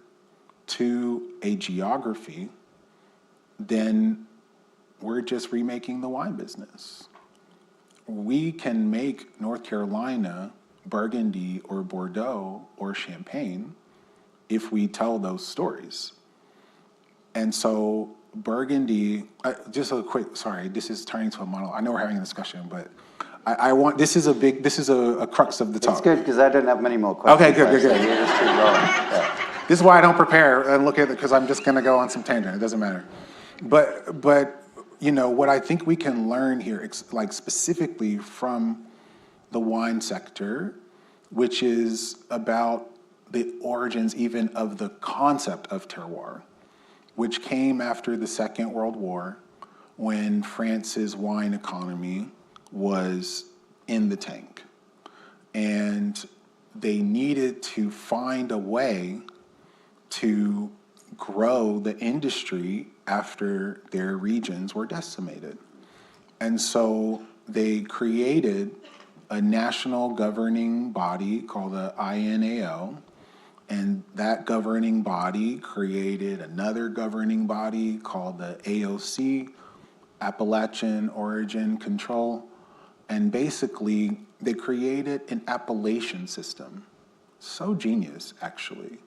to a geography, then we're just remaking the wine business. We can make North Carolina Burgundy or Bordeaux or Champagne if we tell those stories. And so Burgundy, just a quick, sorry, this is turning to a monologue. I know we're having a discussion, but this is a crux of the talk. It's good because I don't have many more questions. Okay, good. You just keep going. Yeah. This is why I don't prepare and look at it, because I'm just gonna go on some tangent, it doesn't matter. But you know, what I think we can learn here, like specifically from the wine sector, which is about the origins even of the concept of terroir, which came after the Second World War, when France's wine economy was in the tank. And they needed to find a way to grow the industry after their regions were decimated. And so they created a national governing body called the INAO, and that governing body created another governing body called the AOC, Appalachian Origin Control. And basically, they created an appellation system. So genius, actually.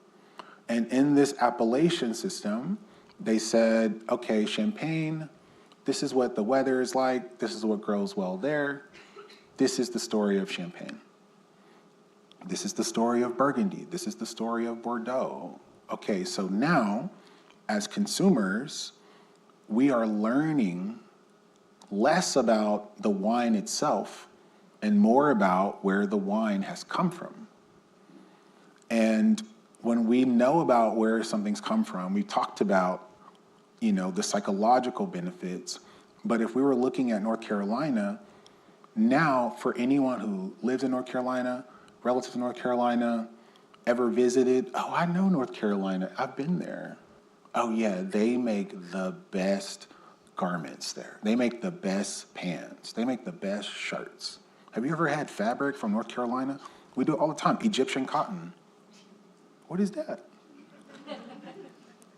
And in this appellation system, they said, okay, Champagne, this is what the weather is like, this is what grows well there, this is the story of Champagne. This is the story of Burgundy, this is the story of Bordeaux. Okay, so now, as consumers, we are learning less about the wine itself and more about where the wine has come from. And when we know about where something's come from, we talked about, you know, the psychological benefits. But if we were looking at North Carolina, now for anyone who lives in North Carolina, relative to North Carolina, ever visited, oh, I know North Carolina, I've been there. Oh yeah, they make the best garments there. They make the best pants. They make the best shirts. Have you ever had fabric from North Carolina? We do it all the time, Egyptian cotton. What is that?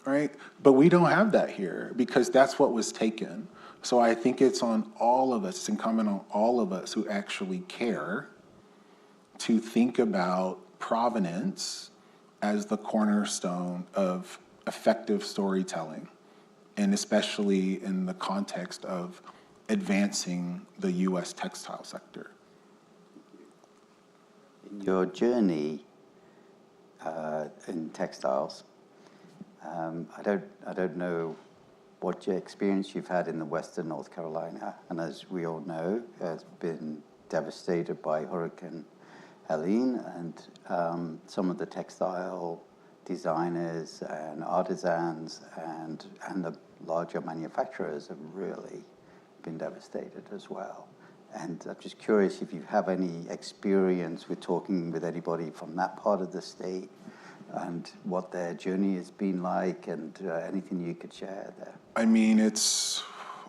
Right? But we don't have that here because that's what was taken. So I think it's on all of us, it's incumbent on all of us who actually care to think about provenance as the cornerstone of effective storytelling, and especially in the context of advancing the U.S. textile sector. In your journey in textiles, I don't know what your experience you've had in the Western North Carolina, and as we all know, has been devastated by Hurricane Helene, and some of the textile designers and artisans and the larger manufacturers have really been devastated as well. And I'm just curious if you have any experience with talking with anybody from that part of the state and what their journey has been like, and anything you could share there. I mean, it's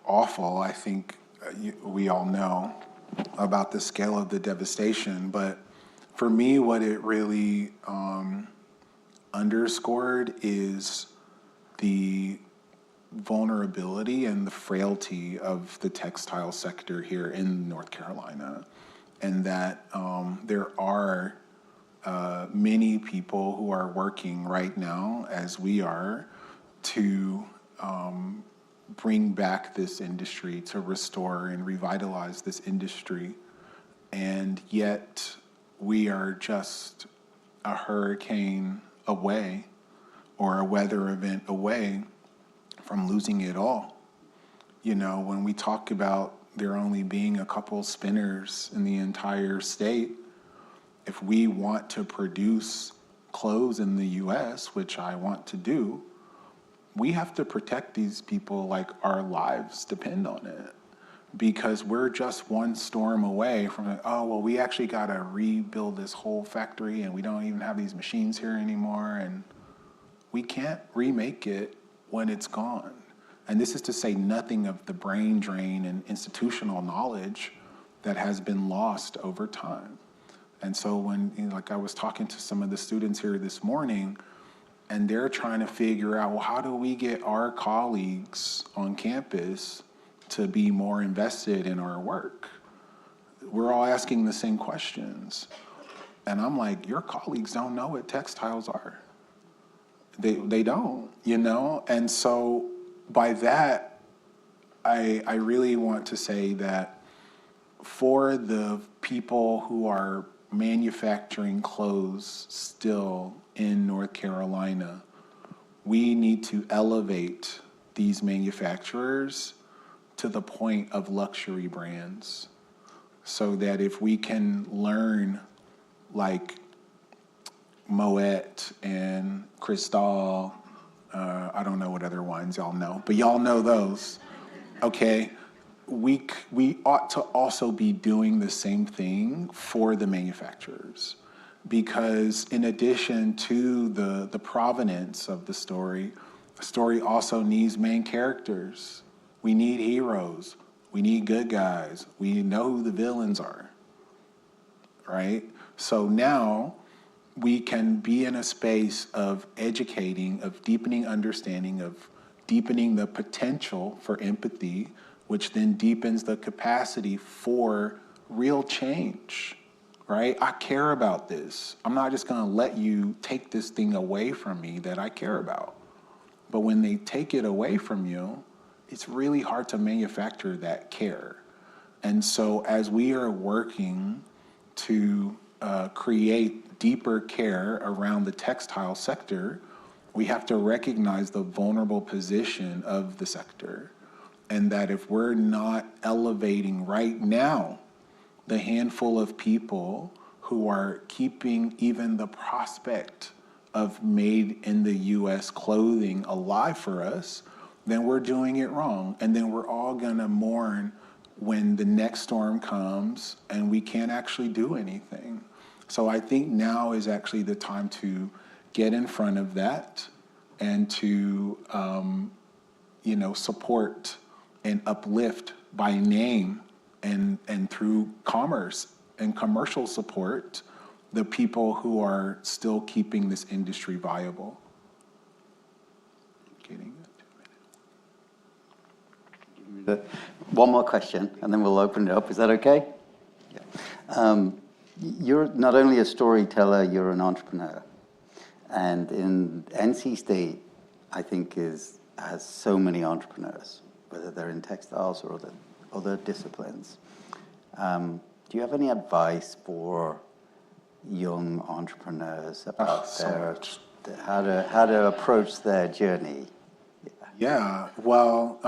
awful. I think we all know about the scale of the devastation, but for me, what it really underscored is the vulnerability and the frailty of the textile sector here in North Carolina, and that there are many people who are working right now, as we are, to bring back this industry, to restore and revitalize this industry. And yet we are just a hurricane away or a weather event away from losing it all. You know, when we talk about there only being a couple spinners in the entire state, if we want to produce clothes in the US, which I want to do, we have to protect these people like our lives depend on it. Because we're just one storm away from, oh, well, we actually got to rebuild this whole factory and we don't even have these machines here anymore. And we can't remake it when it's gone. And this is to say nothing of the brain drain and institutional knowledge that has been lost over time. And so when, you know, like I was talking to some of the students here this morning, and they're trying to figure out, well, how do we get our colleagues on campus to be more invested in our work? We're all asking the same questions. And I'm like, your colleagues don't know what textiles are. They don't, you know? And so by that, I really want to say that for the people who are manufacturing clothes still in North Carolina, we need to elevate these manufacturers to the point of luxury brands, so that if we can learn like Moet and Cristal, I don't know what other wines y'all know, but y'all know those, okay? We ought to also be doing the same thing for the manufacturers, because in addition to the provenance of the story also needs main characters. We need heroes. We need good guys. We know who the villains are, right? So now we can be in a space of educating, of deepening understanding, of deepening the potential for empathy, which then deepens the capacity for real change, right? I care about this. I'm not just gonna let you take this thing away from me that I care about. But when they take it away from you, it's really hard to manufacture that care. And so as we are working to create deeper care around the textile sector, we have to recognize the vulnerable position of the sector. And that if we're not elevating right now the handful of people who are keeping even the prospect of made in the US clothing alive for us, then we're doing it wrong. And then we're all gonna mourn when the next storm comes and we can't actually do anything. So I think now is actually the time to get in front of that and to support and uplift by name and through commerce and commercial support the people who are still keeping this industry viable. One more question, and then we'll open it up. Is that okay? Yeah. You're not only a storyteller, you're an entrepreneur. And in NC State, I think has so many entrepreneurs, whether they're in textiles or other disciplines. Do you have any advice for young entrepreneurs about how to approach their journey? Yeah, well,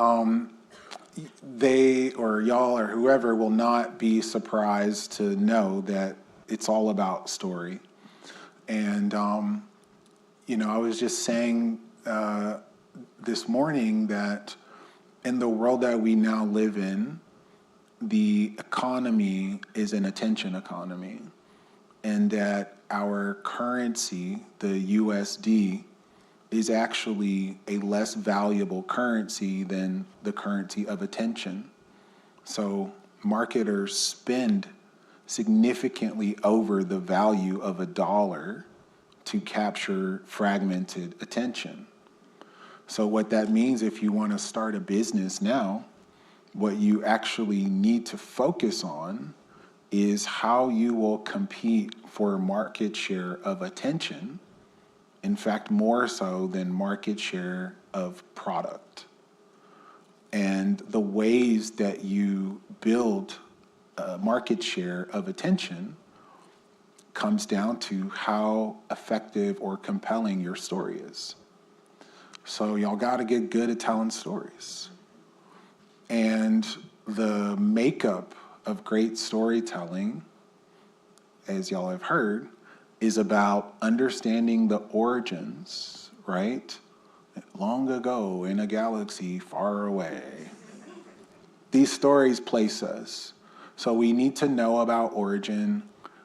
they or y'all or whoever will not be surprised to know that it's all about story. And, I was just saying this morning that in the world that we now live in, the economy is an attention economy, and that our currency, the USD, is actually a less valuable currency than the currency of attention. So marketers spend significantly over the value of a dollar to capture fragmented attention. So what that means, if you want to start a business now, what you actually need to focus on is how you will compete for market share of attention. In fact, more so than market share of product. And the ways that you build a market share of attention comes down to how effective or compelling your story is. So y'all got to get good at telling stories. And the makeup of great storytelling, as y'all have heard, is about understanding the origins, right? Long ago in a galaxy far away. These stories place us. So we need to know about origin.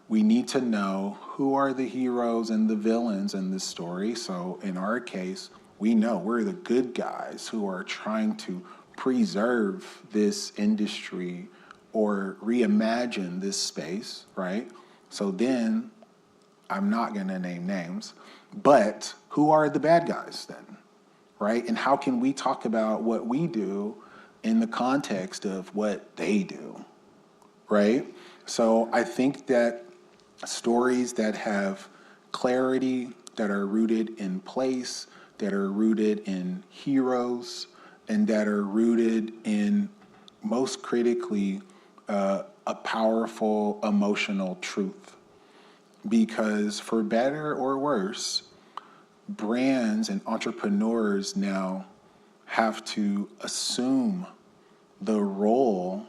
We need to know who are the heroes and the villains in this story. So in our case, we know we're the good guys who are trying to preserve this industry or reimagine this space, right? So then, I'm not going to name names, but who are the bad guys then, right? And how can we talk about what we do in the context of what they do, right? So I think that stories that have clarity, that are rooted in place, that are rooted in heroes, and that are rooted in, most critically, a powerful emotional truth. Because for better or worse, brands and entrepreneurs now have to assume the role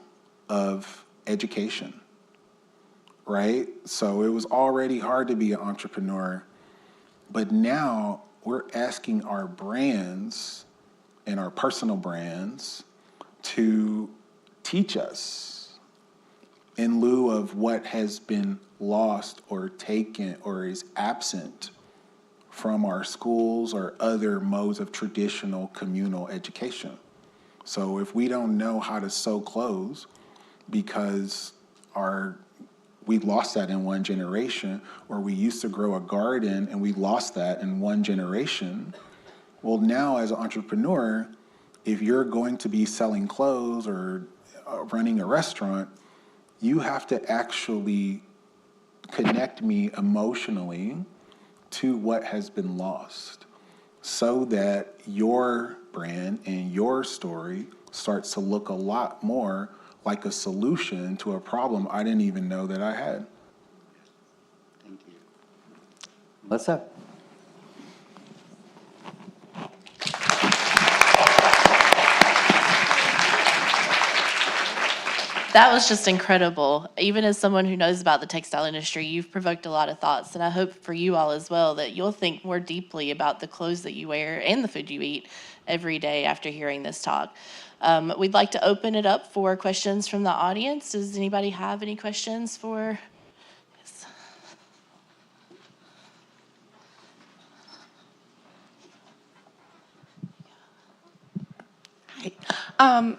of education, right? So it was already hard to be an entrepreneur, but now we're asking our brands and our personal brands to teach us in lieu of what has been lost or taken or is absent from our schools or other modes of traditional communal education. So if we don't know how to sew clothes because we lost that in one generation, or we used to grow a garden and we lost that in one generation, well, now as an entrepreneur, if you're going to be selling clothes or running a restaurant, you have to actually connect me emotionally to what has been lost so that your brand and your story starts to look a lot more like a solution to a problem I didn't even know that I had. Thank you. Melissa? That was just incredible. Even as someone who knows about the textile industry, you've provoked a lot of thoughts, and I hope for you all as well that you'll think more deeply about the clothes that you wear and the food you eat every day after hearing this talk. We'd like to open it up for questions from the audience. Does anybody have any questions for? Yes.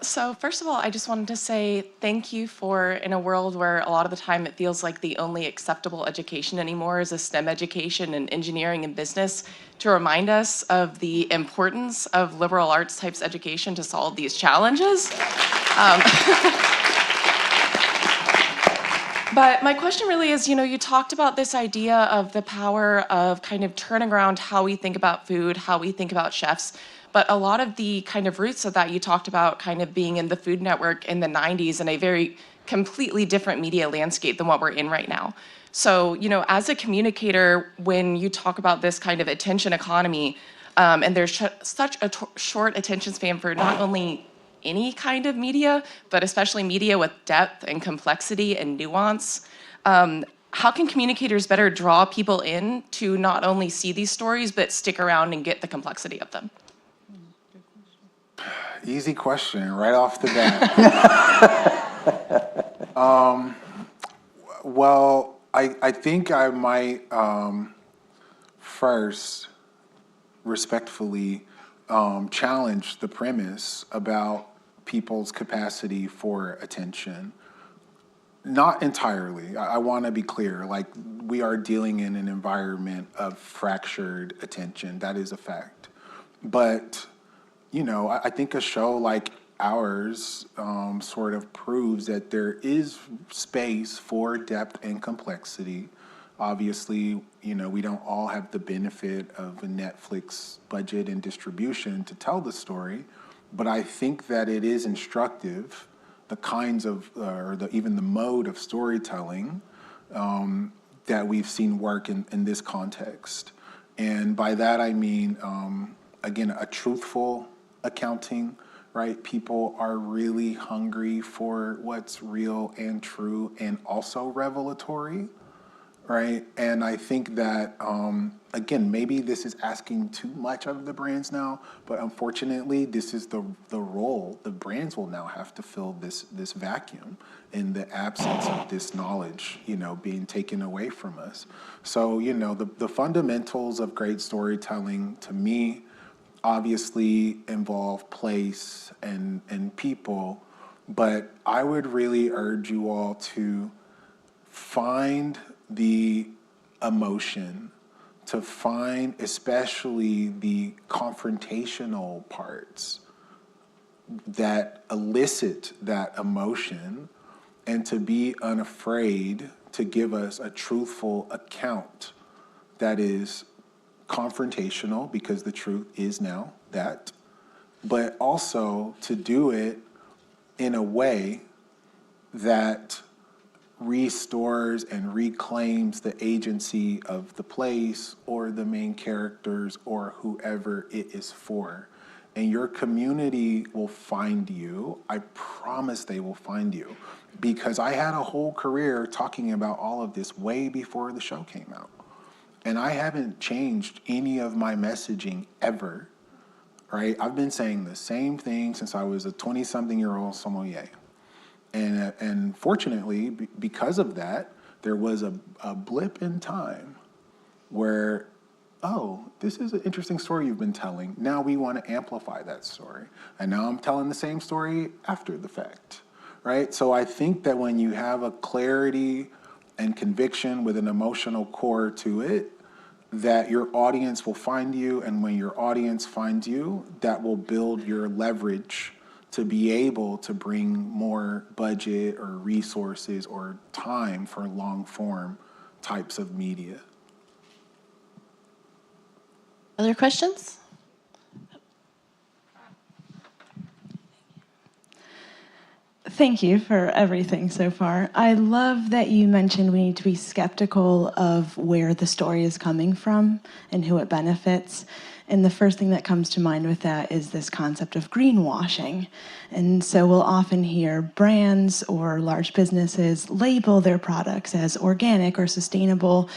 So first of all, I just wanted to say thank you for, in a world where a lot of the time it feels like the only acceptable education anymore is a STEM education in engineering and business, to remind us of the importance of liberal arts types education to solve these challenges. But my question really is, you talked about this idea of the power of kind of turning around how we think about food, how we think about chefs. But a lot of the kind of roots of that you talked about kind of being in the Food Network in the 90s in a very completely different media landscape than what we're in right now. So, as a communicator, when you talk about this kind of attention economy, and there's such a short attention span for not only any kind of media, but especially media with depth and complexity and nuance, how can communicators better draw people in to not only see these stories, but stick around and get the complexity of them? Easy question right off the bat. Well, I think I might first respectfully challenge the premise about people's capacity for attention. Not entirely. I want to be clear. Like, we are dealing in an environment of fractured attention. That is a fact. But, I think a show like ours sort of proves that there is space for depth and complexity. Obviously, we don't all have the benefit of a Netflix budget and distribution to tell the story, but I think that it is instructive, the kinds of, even the mode of storytelling that we've seen work in this context. And by that I mean, again, a truthful accounting, right? People are really hungry for what's real and true and also revelatory, right? And I think that, again, maybe this is asking too much of the brands now, but unfortunately, this is the role the brands will now have to fill this vacuum in the absence of this knowledge, being taken away from us. So, the fundamentals of great storytelling, to me, obviously involve place and people, but I would really urge you all to find the emotion, to find especially the confrontational parts that elicit that emotion, and to be unafraid to give us a truthful account that is confrontational, because the truth is now that, but also to do it in a way that restores and reclaims the agency of the place or the main characters or whoever it is for. And your community will find you. I promise they will find you, because I had a whole career talking about all of this way before the show came out. And I haven't changed any of my messaging ever, right? I've been saying the same thing since I was a 20-something-year-old sommelier. And fortunately, because of that, there was a blip in time where, oh, this is an interesting story you've been telling. Now we want to amplify that story. And now I'm telling the same story after the fact, right? So I think that when you have a clarity and conviction with an emotional core to it, that your audience will find you. And when your audience finds you, that will build your leverage to be able to bring more budget or resources or time for long form types of media. Other questions? Thank you for everything so far. I love that you mentioned we need to be skeptical of where the story is coming from and who it benefits. And the first thing that comes to mind with that is this concept of greenwashing. And so we'll often hear brands or large businesses label their products as organic or sustainable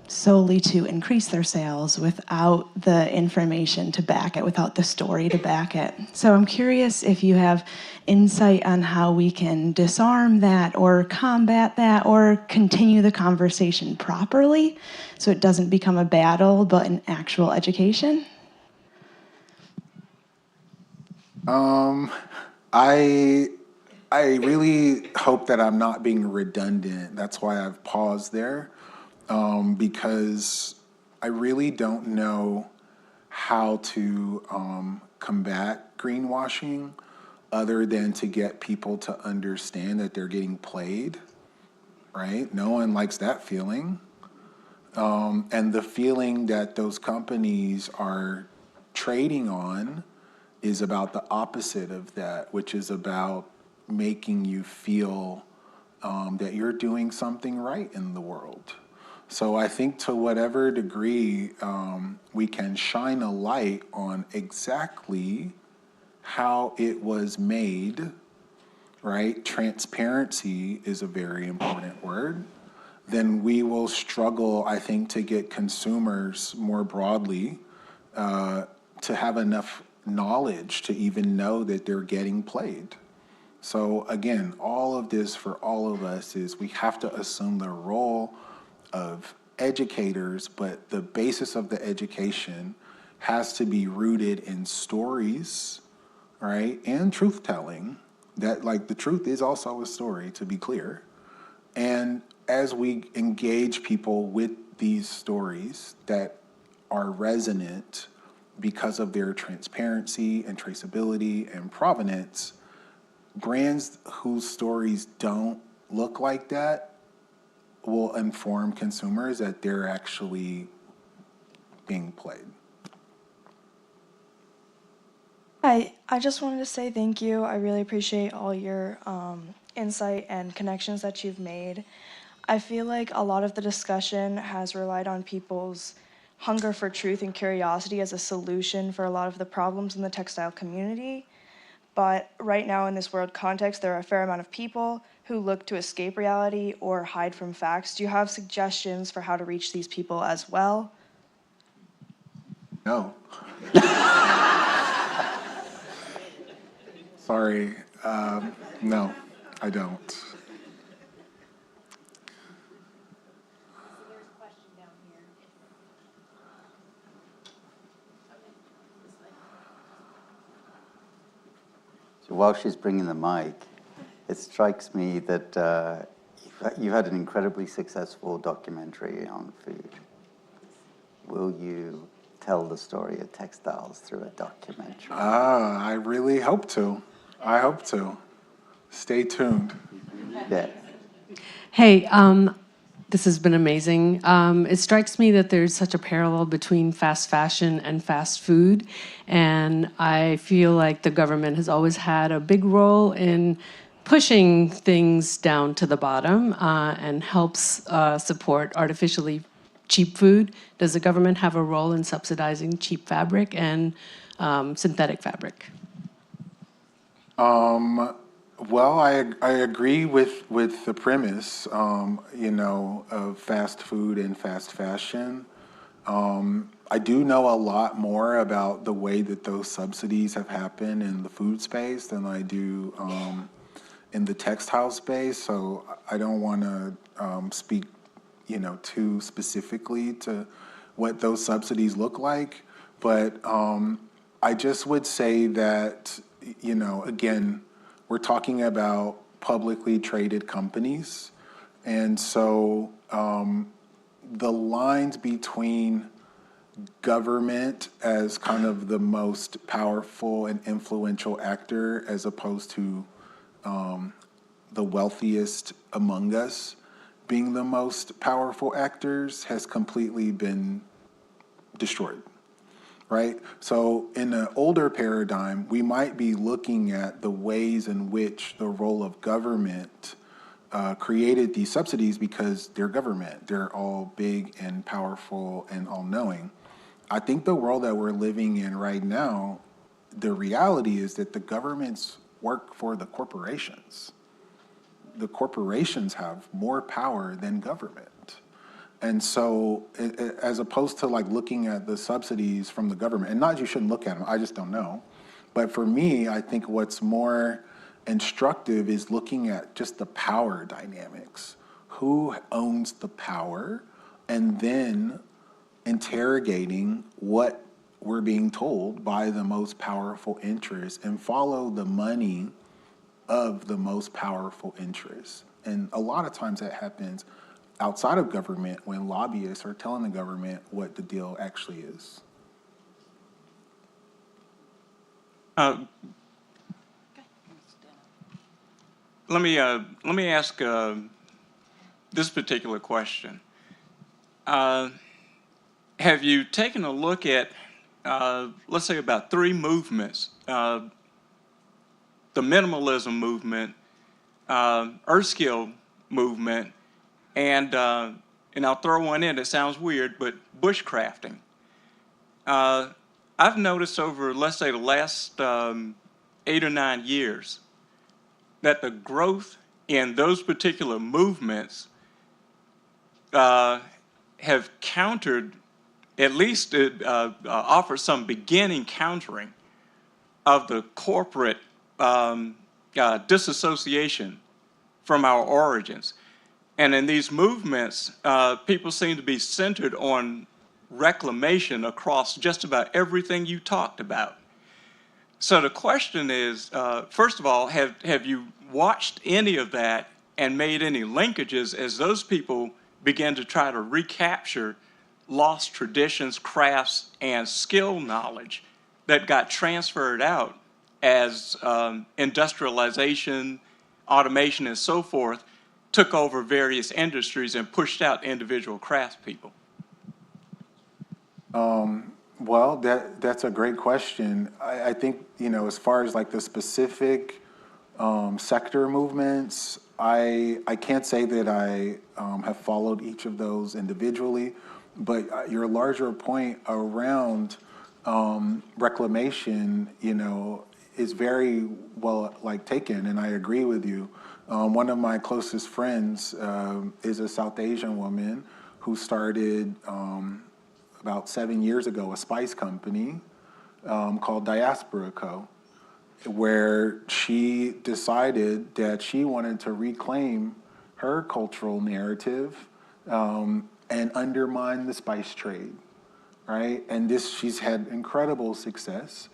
solely to increase their sales without the information to back it, without the story to back it. So I'm curious if you have insight on how we can disarm that or combat that or continue the conversation properly so it doesn't become a battle but an actual education. I really hope that I'm not being redundant. That's why I've paused there, because I really don't know how to combat greenwashing other than to get people to understand that they're getting played, right? No one likes that feeling. And the feeling that those companies are trading on is about the opposite of that, which is about making you feel that you're doing something right in the world. So I think to whatever degree we can shine a light on exactly how it was made, right? Transparency is a very important word. Then we will struggle, I think, to get consumers more broadly to have enough knowledge to even know that they're getting played. So again, all of this for all of us is we have to assume the role of educators, but the basis of the education has to be rooted in stories, right? And truth telling. That, like, the truth is also a story, to be clear. And as we engage people with these stories that are resonant because of their transparency and traceability and provenance, brands whose stories don't look like that will inform consumers that they're actually being played. I just wanted to say thank you. I really appreciate all your insight and connections that you've made. I feel like a lot of the discussion has relied on people's hunger for truth and curiosity as a solution for a lot of the problems in the textile community. But right now in this world context, there are a fair amount of people who look to escape reality or hide from facts. Do you have suggestions for how to reach these people as well? No. Sorry. No, I don't. So while she's bringing the mic, it strikes me that you've had an incredibly successful documentary on food. Will you tell the story of textiles through a documentary? I really hope to. I hope to. Stay tuned. Yeah. Hey, this has been amazing. It strikes me that there's such a parallel between fast fashion and fast food, and I feel like the government has always had a big role in pushing things down to the bottom and helps support artificially cheap food. Does the government have a role in subsidizing cheap fabric and synthetic fabric? Well, I agree with the premise, of fast food and fast fashion. I do know a lot more about the way that those subsidies have happened in the food space than I do in the textile space. So I don't want to speak, too specifically to what those subsidies look like. But I just would say that, again, we're talking about publicly traded companies. And so the lines between government as kind of the most powerful and influential actor as opposed to the wealthiest among us being the most powerful actors has completely been destroyed. Right? So in an older paradigm, we might be looking at the ways in which the role of government created these subsidies because they're government. They're all big and powerful and all-knowing. I think the world that we're living in right now, the reality is that the governments work for the corporations. The corporations have more power than government. And so, as opposed to like looking at the subsidies from the government, and not you shouldn't look at them, I just don't know. But for me, I think what's more instructive is looking at just the power dynamics. Who owns the power? And then interrogating what we're being told by the most powerful interests and follow the money of the most powerful interests. And a lot of times that happens outside of government when lobbyists are telling the government what the deal actually is. Let me ask this particular question. Have you taken a look at let's say about three movements. The minimalism movement, earth skill movement, and I'll throw one in, it sounds weird, but bushcrafting. I've noticed over, let's say, the last 8 or 9 years that the growth in those particular movements have countered, at least offer some beginning countering of the corporate disassociation from our origins. And in these movements, people seem to be centered on reclamation across just about everything you talked about. So the question is, first of all, have you watched any of that and made any linkages as those people begin to try to recapture lost traditions, crafts, and skill knowledge that got transferred out as industrialization, automation, and so forth took over various industries and pushed out individual craftspeople? Well, that's a great question. I think, as far as like the specific sector movements, I can't say that I have followed each of those individually, but your larger point around reclamation, is very well taken, and I agree with you. One of my closest friends is a South Asian woman who started about 7 years ago a spice company called Diaspora Co., where she decided that she wanted to reclaim her cultural narrative and undermine the spice trade, right? And she's had incredible success,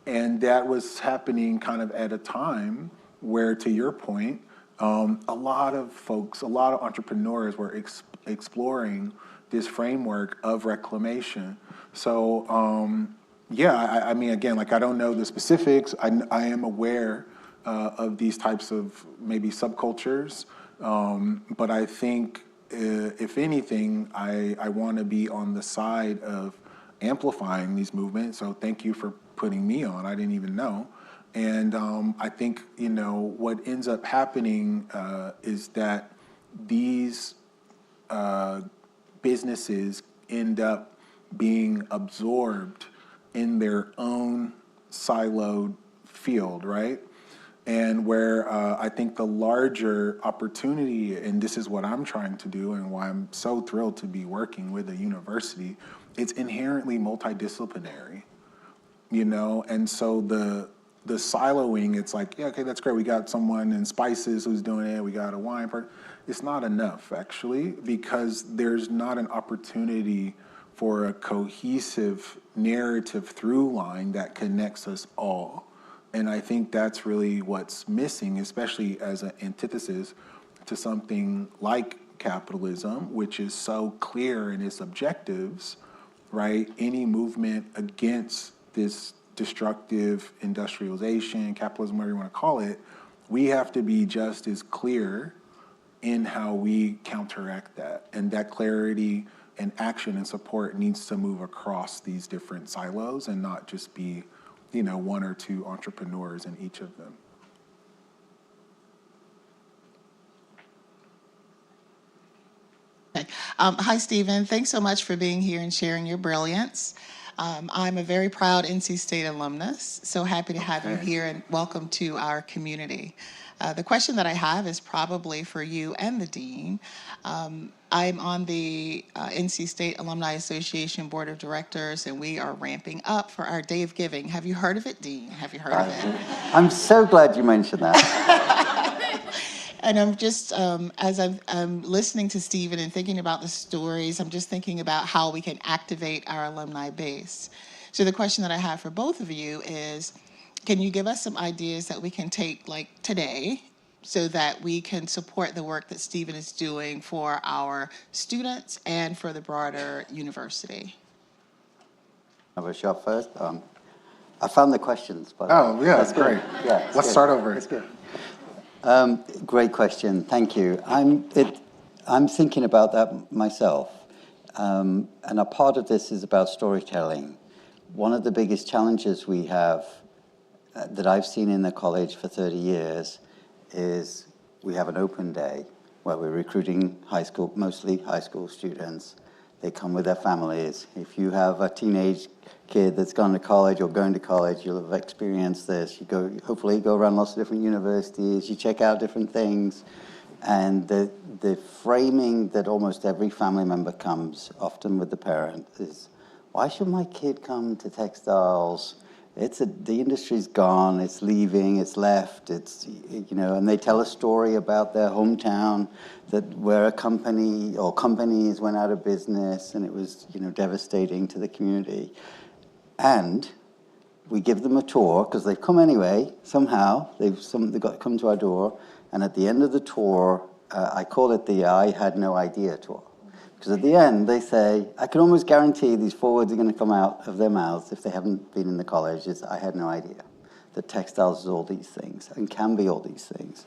and that was happening kind of at a time where, to your point, a lot of folks, a lot of entrepreneurs were exploring this framework of reclamation. So, I mean, again, I don't know the specifics. I am aware of these types of maybe subcultures, but I think if anything, I want to be on the side of amplifying these movements. So thank you for putting me on. I didn't even know. And I think, what ends up happening is that these businesses end up being absorbed in their own siloed field, right? And where I think the larger opportunity, and this is what I'm trying to do and why I'm so thrilled to be working with a university, it's inherently multidisciplinary, and so the siloing, it's like, yeah, okay, that's great. We got someone in spices who's doing it. We got a wine part. It's not enough, actually, because there's not an opportunity for a cohesive narrative through line that connects us all. And I think that's really what's missing, especially as an antithesis to something like capitalism, which is so clear in its objectives, right? Any movement against this destructive industrialization, capitalism, whatever you want to call it, we have to be just as clear in how we counteract that. And that clarity and action and support needs to move across these different silos and not just be, one or two entrepreneurs in each of them. Hi, Stephen. Thanks so much for being here and sharing your brilliance. I'm a very proud NC State alumnus, so happy to have you here and welcome to our community. The question that I have is probably for you and the Dean. I'm on the NC State Alumni Association Board of Directors, and we are ramping up for our Day of Giving. Have you heard of it, Dean? Have you heard of it? I'm so glad you mentioned that. And I'm just, as I'm listening to Stephen and thinking about the stories, I'm just thinking about how we can activate our alumni base. So the question that I have for both of you is, can you give us some ideas that we can take today so that we can support the work that Stephen is doing for our students and for the broader university? Have a shot first. I found the questions. But yeah, that's great. Yeah, let's start over. That's good. Great question. Thank you. I'm thinking about that myself. And a part of this is about storytelling. one of the biggest challenges we have that I've seen in the college for 30 years is we have an open day where we're recruiting mostly high school students. They come with their families. If you have a teenage kid that's gone to college or going to college, you'll have experienced this. Hopefully you go around lots of different universities, you check out different things, and the framing that almost every family member comes, often with the parent, is, why should my kid come to textiles? The industry's gone, it's leaving, it's left, and they tell a story about their hometown where a company or companies went out of business and it was, devastating to the community. And we give them a tour, because they've come anyway, somehow, they've come to our door, and at the end of the tour, I call it the I had no idea tour. Because at the end, they say, I can almost guarantee these 4 words are going to come out of their mouths if they haven't been in the college, is I had no idea that textiles is all these things and can be all these things.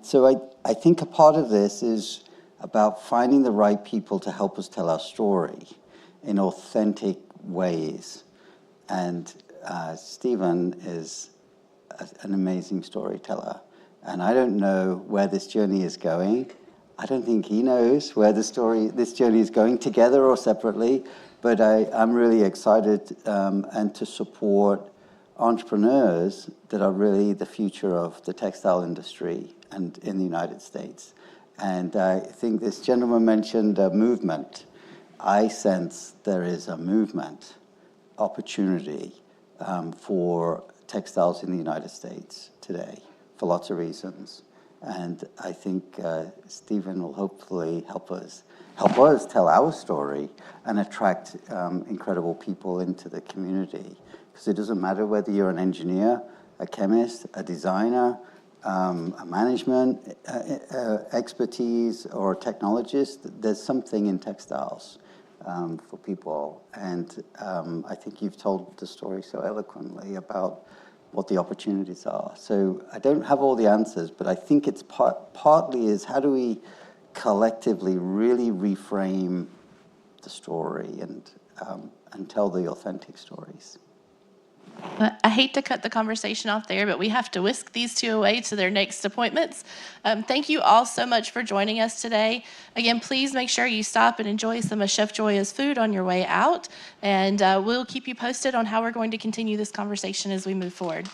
So I think a part of this is about finding the right people to help us tell our story in authentic ways. And Stephen is an amazing storyteller. And I don't know where this journey is going. I don't think he knows where this journey is going, together or separately, but I'm really excited and to support entrepreneurs that are really the future of the textile industry and in the United States. And I think this gentleman mentioned a movement. I sense there is a movement, opportunity for textiles in the United States today for lots of reasons. And I think Stephen will hopefully help us tell our story and attract incredible people into the community. Because it doesn't matter whether you're an engineer, a chemist, a designer, a management expertise, or a technologist, there's something in textiles for people. And I think you've told the story so eloquently about what the opportunities are. So I don't have all the answers, but I think it's partly is how do we collectively really reframe the story and tell the authentic stories. I hate to cut the conversation off there, but we have to whisk these two away to their next appointments. Thank you all so much for joining us today. Again, please make sure you stop and enjoy some of Chef Joya's food on your way out, and we'll keep you posted on how we're going to continue this conversation as we move forward.